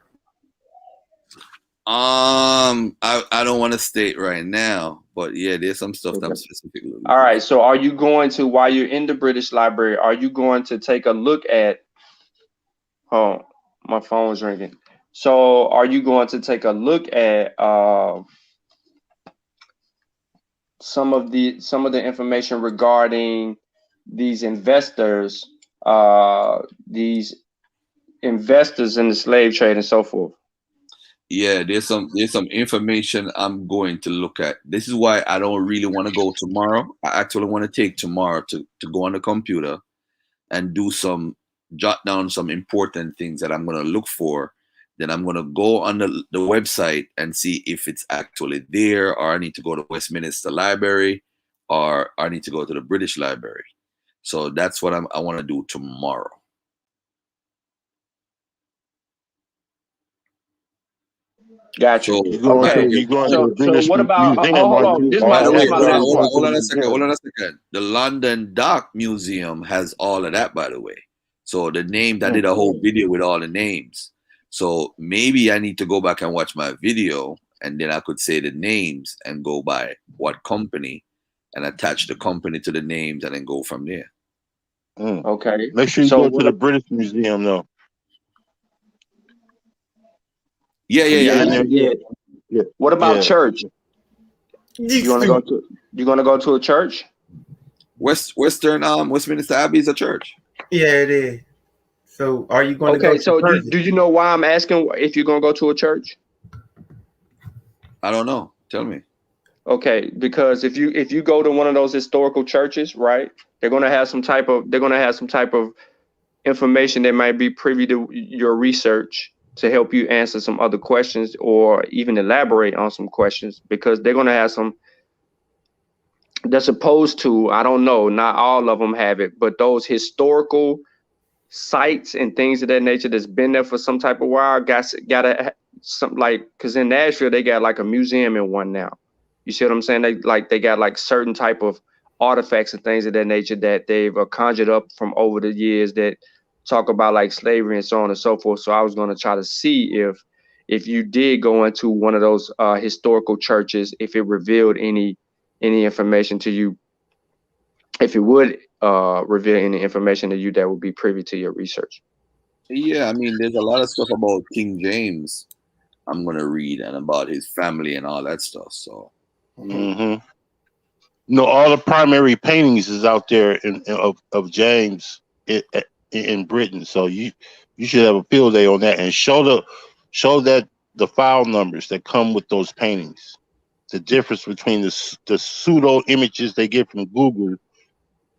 I don't want to state right now, but yeah, there's some stuff that I'm specifically looking All right. So are you going to, while you're in the British Library, are you going to take a look at, oh, my phone's ringing. So are you going to take a look at some of the information regarding these investors in the slave trade and so forth? Yeah, there's some information I'm going to look at. This is why I don't really want to go tomorrow. I actually want to take tomorrow to go on the computer and jot down some important things that I'm going to look for. Then I'm going to go on the website and see if it's actually there, or I need to go to Westminster Library, or I need to go to the British Library. So that's what I want to do tomorrow. Gotcha. So, okay. So what about? Hold on. This my last one. Hold on a second. The London Dock Museum has all of that, by the way. So the names, I did a whole video with all the names. So maybe I need to go back and watch my video, and then I could say the names and go by what company, and attach the company to the names, and then go from there. Okay. Make sure you go to the British Museum, though. Yeah. What about church? You gonna go to a church? Westminster Abbey is a church. Yeah, it is. So are you going to go? Okay, so do you know why I'm asking if you're gonna go to a church? I don't know. Tell me. Okay, because if you go to one of those historical churches, right, they're gonna have some type of information that might be privy to your research to help you answer some other questions, or even elaborate on some questions, because they're going to have some, they're supposed to, I don't know, not all of them have it, but those historical sites and things of that nature that's been there for some type of while, gotta something like, because in Nashville, they got like a museum in one now. You see what I'm saying? They got like certain type of artifacts and things of that nature that they've conjured up from over the years that talk about like slavery and so on and so forth. So I was going to try to see if you did go into one of those historical churches, if it revealed any information to you, if it would reveal any information to you that would be privy to your research. Yeah, I mean, there's a lot of stuff about King James I'm going to read, and about his family and all that stuff. So, all the primary paintings is out there of James in Britain. So you should have a field day on that and show that the file numbers that come with those paintings, the difference between the pseudo images they get from Google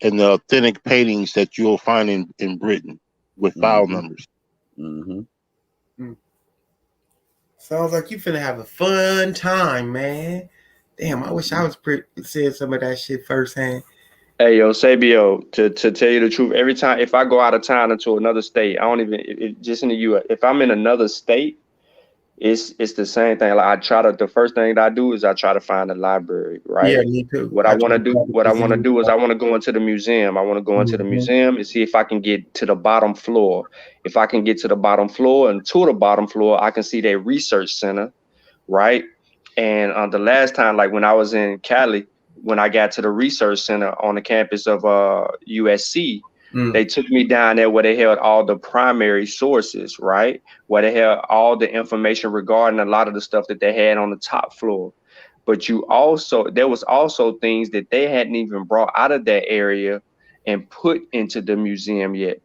and the authentic paintings that you'll find in Britain with file numbers. Sounds like you finna have a fun time, man. Damn, I wish I was seeing some of that shit firsthand. Hey, yo, Sabio, to tell you the truth, every time, if I go out of town into another state, I don't even, just in the U.S., if I'm in another state, it's the same thing. Like the first thing that I do is I try to find a library, right? Yeah, me too. What I want to do is I want to go into the museum. I want to go into the museum and see if I can get to the bottom floor. If I can get to the bottom floor and to the bottom floor, I can see their research center, right? And the last time, like when I was in Cali, when I got to the research center on the campus of USC, they took me down there where they held all the primary sources, right? Where they held all the information regarding a lot of the stuff that they had on the top floor. But there was also things that they hadn't even brought out of that area and put into the museum yet.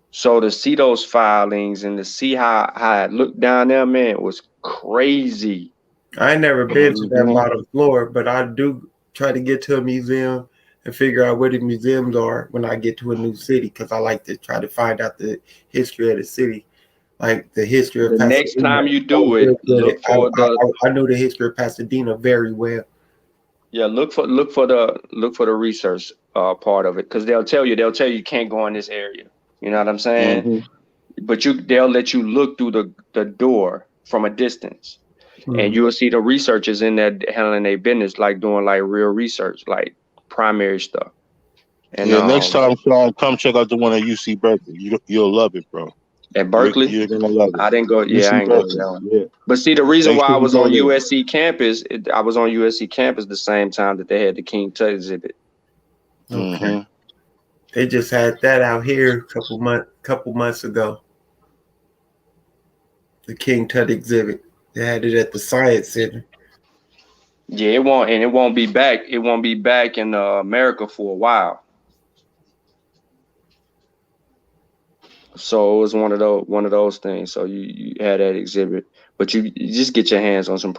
So to see those filings and to see how it looked down there, man, it was crazy. I ain't never been to that bottom floor, but I do try to get to a museum and figure out where the museums are when I get to a new city, because I like to try to find out the history of the city, like the history of Pasadena. Next time you do it, look for I know the history of Pasadena very well. Yeah, look for the research part of it, because they'll tell you you can't go in this area. You know what I'm saying? But they'll let you look through the door from a distance. And you'll see the researchers in there handling their business, like doing like real research, like primary stuff. And next time, Sean, come check out the one at UC Berkeley. You'll love it, bro. At Berkeley, You're gonna love it. I didn't go. Yeah, I UC ain't go to Berkeley. that one. Yeah. But see, the reason Make why sure I you was go on there. USC campus, I was on USC campus the same time that they had the King Tut exhibit. Okay. They just had that out here a couple months ago. The King Tut exhibit. They had it at the Science Center. Yeah, it won't be back. It won't be back in America for a while. So it was one of those things. So you had that exhibit, but you just get your hands on some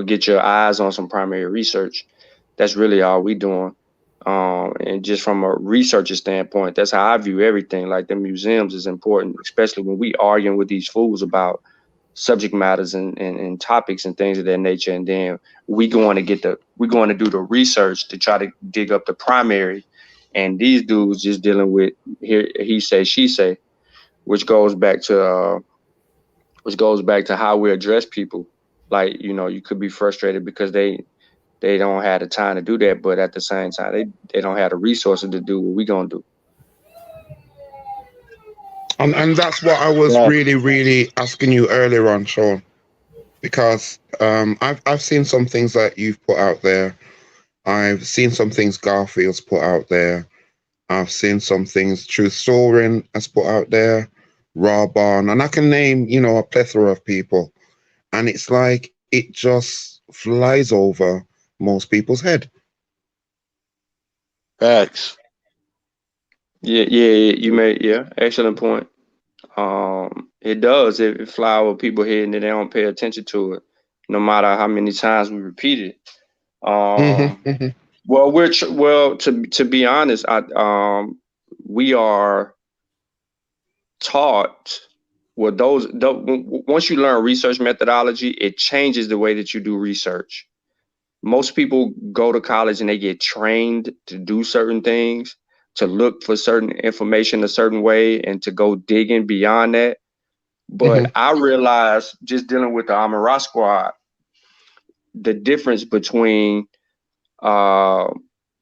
get your eyes on some primary research. That's really all we doing. And just from a researcher standpoint, that's how I view everything. Like the museums is important, especially when we arguing with these fools about subject matters and topics and things of that nature. And then we're going to do the research to try to dig up the primary. And these dudes just dealing with he say, she say, which goes back to how we address people. Like, you could be frustrated because they don't have the time to do that, but at the same time, they don't have the resources to do what we gonna do. And that's what I was really asking you earlier on, Sean, because I've seen some things that you've put out there. I've seen some things Garfield's put out there. I've seen some things Truth Soaring has put out there, Raw Barn, and I can name, a plethora of people. And it's like it just flies over most people's head. Facts. Yeah, you made excellent point. It does. It fly over people's head and they don't pay attention to it, no matter how many times we repeat it. Well, to be honest, we are taught. Well, once you learn research methodology, it changes the way that you do research. Most people go to college and they get trained to do certain things, to look for certain information a certain way, and to go digging beyond that. But I realized just dealing with the Amara squad, the difference between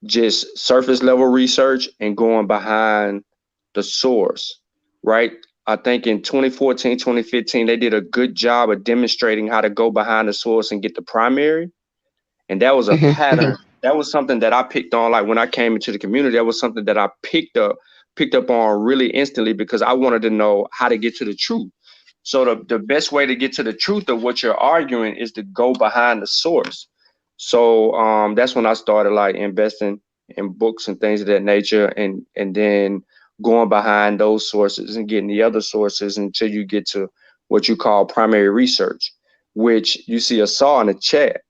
just surface level research and going behind the source, right? I think in 2014, 2015, they did a good job of demonstrating how to go behind the source and get the primary. And that was a pattern. That was something that I picked on. Like when I came into the community, that was something that I picked up on really instantly because I wanted to know how to get to the truth. So the best way to get to the truth of what you're arguing is to go behind the source. So that's when I started like investing in books and things of that nature, and then going behind those sources and getting the other sources until you get to what you call primary research, which you see Asar in the chat,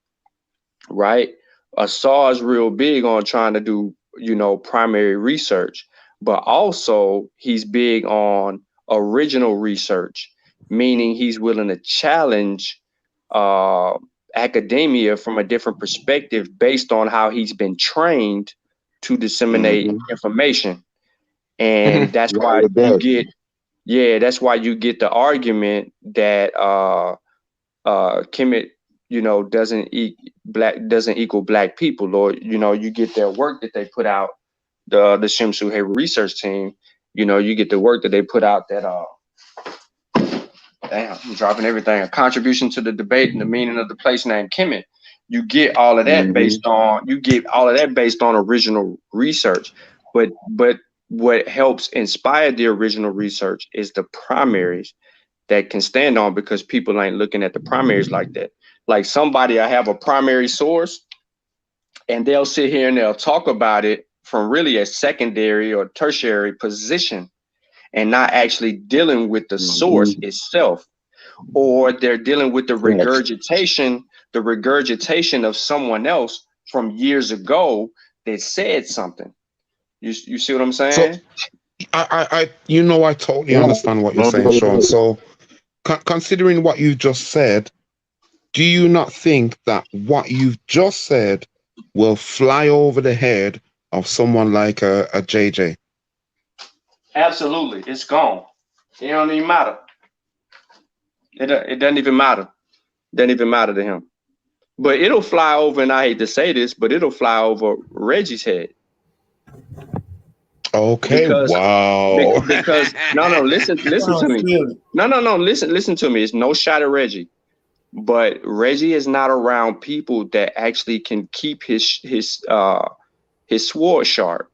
right? Asar is real big on trying to do, primary research, but also he's big on original research, meaning he's willing to challenge academia from a different perspective based on how he's been trained to disseminate information. And that's why you get, that's why you get the argument that Kemet, doesn't equal black people, or you get their work that they put out, the Shimsu Hayward research team, you get the work that they put out that damn, I'm dropping everything, a contribution to the debate and the meaning of the place name Kemet. You get all of that based on original research, but what helps inspire the original research is the primaries that can stand on, because people ain't looking at the primaries like that. Like somebody, I have a primary source and they'll sit here and they'll talk about it from really a secondary or tertiary position and not actually dealing with the source itself, or they're dealing with the regurgitation of someone else from years ago that said something. You see what I'm saying? So I totally understand what you're saying, Sean. So considering what you've just said, do you not think that what you've just said will fly over the head of someone like a JJ? Absolutely. It's gone. It don't even matter. It doesn't even matter. It doesn't even matter to him. But it'll fly over, and I hate to say this, but it'll fly over Reggie's head. Okay. Because Wow. because no, listen to me. No, listen to me. It's no shot at Reggie. But Reggie is not around people that actually can keep his sword sharp.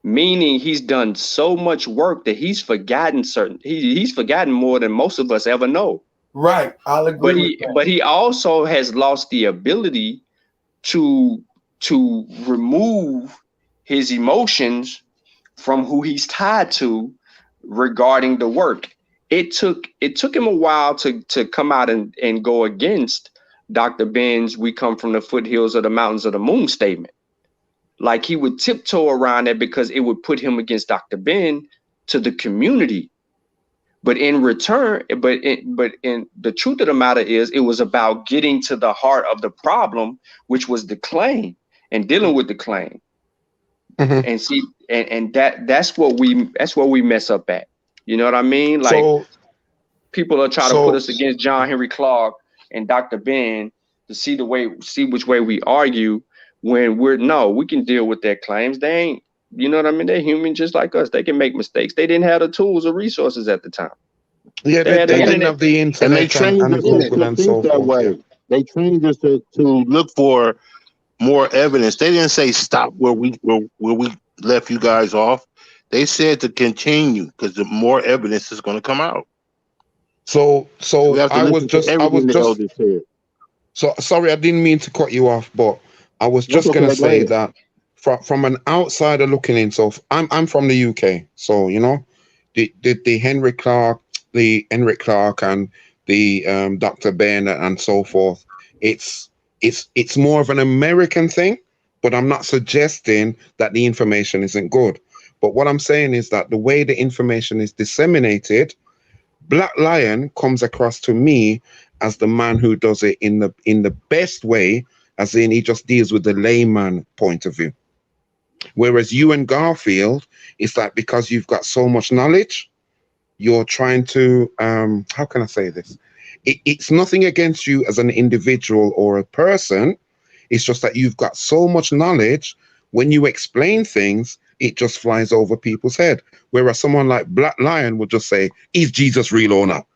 Meaning he's done so much work that he's forgotten he's forgotten more than most of us ever know. Right, I'll agree. But he also has lost the ability to remove his emotions from who he's tied to regarding the work. It took him a while to come out and go against Dr. Ben's "we come from the foothills of the mountains of the moon" statement. Like he would tiptoe around that because it would put him against Dr. Ben to the community. But in return, in the truth of the matter is, it was about getting to the heart of the problem, which was the claim and dealing with the claim. Mm-hmm. And see, and that's what we mess up at. You know what I mean? Like people are trying to put us against John Henry Clark and Dr. Ben to see which way we argue when we can deal with their claims. They ain't, you know what I mean? They're human just like us. They can make mistakes. They didn't have the tools or resources at the time. Yeah, they didn't have the internet and they trained and us Google to and think so that forth. way. Yeah. They trained us to look for more evidence. They didn't say stop where we left you guys off. They said to continue because the more evidence is going to come out. So I was just said. So sorry, I didn't mean to cut you off, but I was just going to say that from an outsider looking in. So I'm from the UK, so you know the Henry Clark, the Henrik Clark, and the Dr. Ben and so forth. It's more of an American thing, but I'm not suggesting that the information isn't good. But what I'm saying is that the way the information is disseminated, Black Lion comes across to me as the man who does it in the best way, as in he just deals with the layman point of view. Whereas you and Garfield, it's like because you've got so much knowledge, you're trying to how can I say this? It's nothing against you as an individual or a person. It's just that you've got so much knowledge. When you explain things, it just flies over people's head. Whereas someone like Black Lion would just say, "Is Jesus real or not?"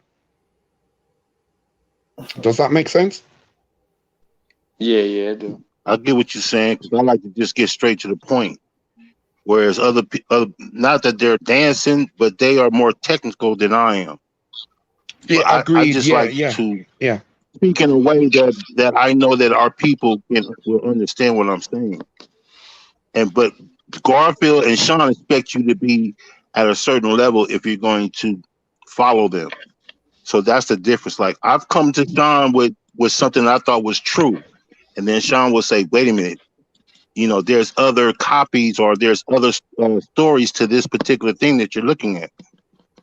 Does that make sense? Yeah, I do. I get what you're saying because I like to just get straight to the point. Whereas other people, not that they're dancing, but they are more technical than I am. Yeah, agreed. I just like to speak in a way that I know that our people will understand what I'm saying. But Garfield and Sean expect you to be at a certain level if you're going to follow them. So that's the difference. Like I've come to Sean with something I thought was true, and then Sean will say, "Wait a minute, you know, there's other copies or there's other stories to this particular thing that you're looking at."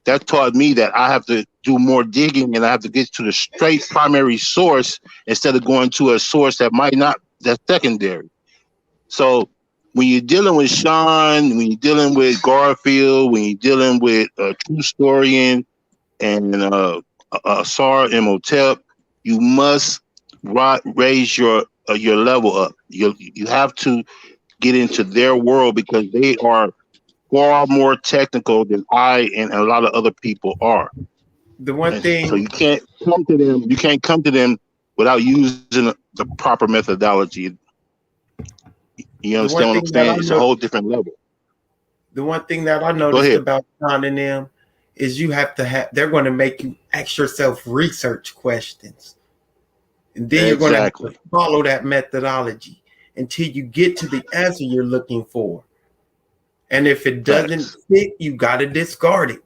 That taught me that I have to do more digging and I have to get to the straight primary source instead of going to a source that might not, that's secondary. So when you're dealing with Sean, when you're dealing with Garfield, when you're dealing with a true historian and Asar Imhotep, you must raise your level up. You have to get into their world because they are far more technical than I and a lot of other people are. The one thing, so you can't come to them. You can't come to them without using the proper methodology. You understand what I'm saying? It's a whole different level. The one thing that I noticed about Sean and them is you have to have. They're going to make you ask yourself research questions, and then you're going to have to follow that methodology until you get to the answer you're looking for. And if it doesn't fit, you got to discard it.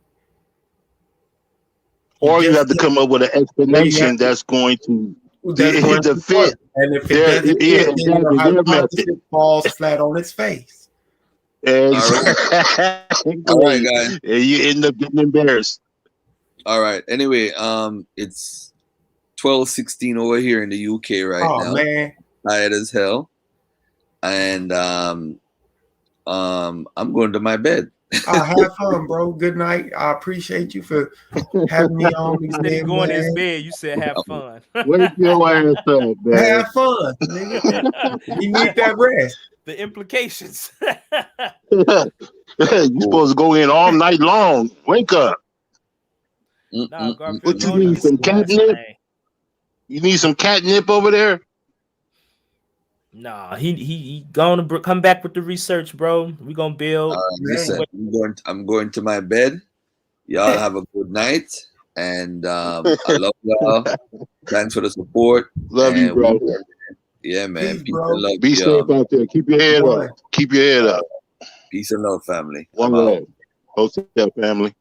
Or you have to come up with an explanation that's going to fit. And if it doesn't fit, then your hypothesis falls flat on its face. Exactly. All right, guys. You end up getting embarrassed. All right. Anyway, it's 12:16 over here in the UK right now. Oh man, tired as hell, and I'm going to my bed. Have fun, bro. Good night. I appreciate you for having me on. Instead of going to his bed, you said have fun. Wake your ass up, man. Have fun, nigga. You need that rest. the implications. You supposed to go in all night long. Wake up. Nah, Garfield, What you don't need? get Some stressed, catnip? man. You need some catnip over there? Nah, he gonna come back with the research, bro. We gonna build. Listen, I'm going to my bed. Y'all have a good night, and I love y'all. Thanks for the support. Love you, bro. Yeah, man. Peace bro. and love. Be safe out there. Keep your head Boy. up. Keep your head up. Peace and love, family. One I'm out. love. Hotel family.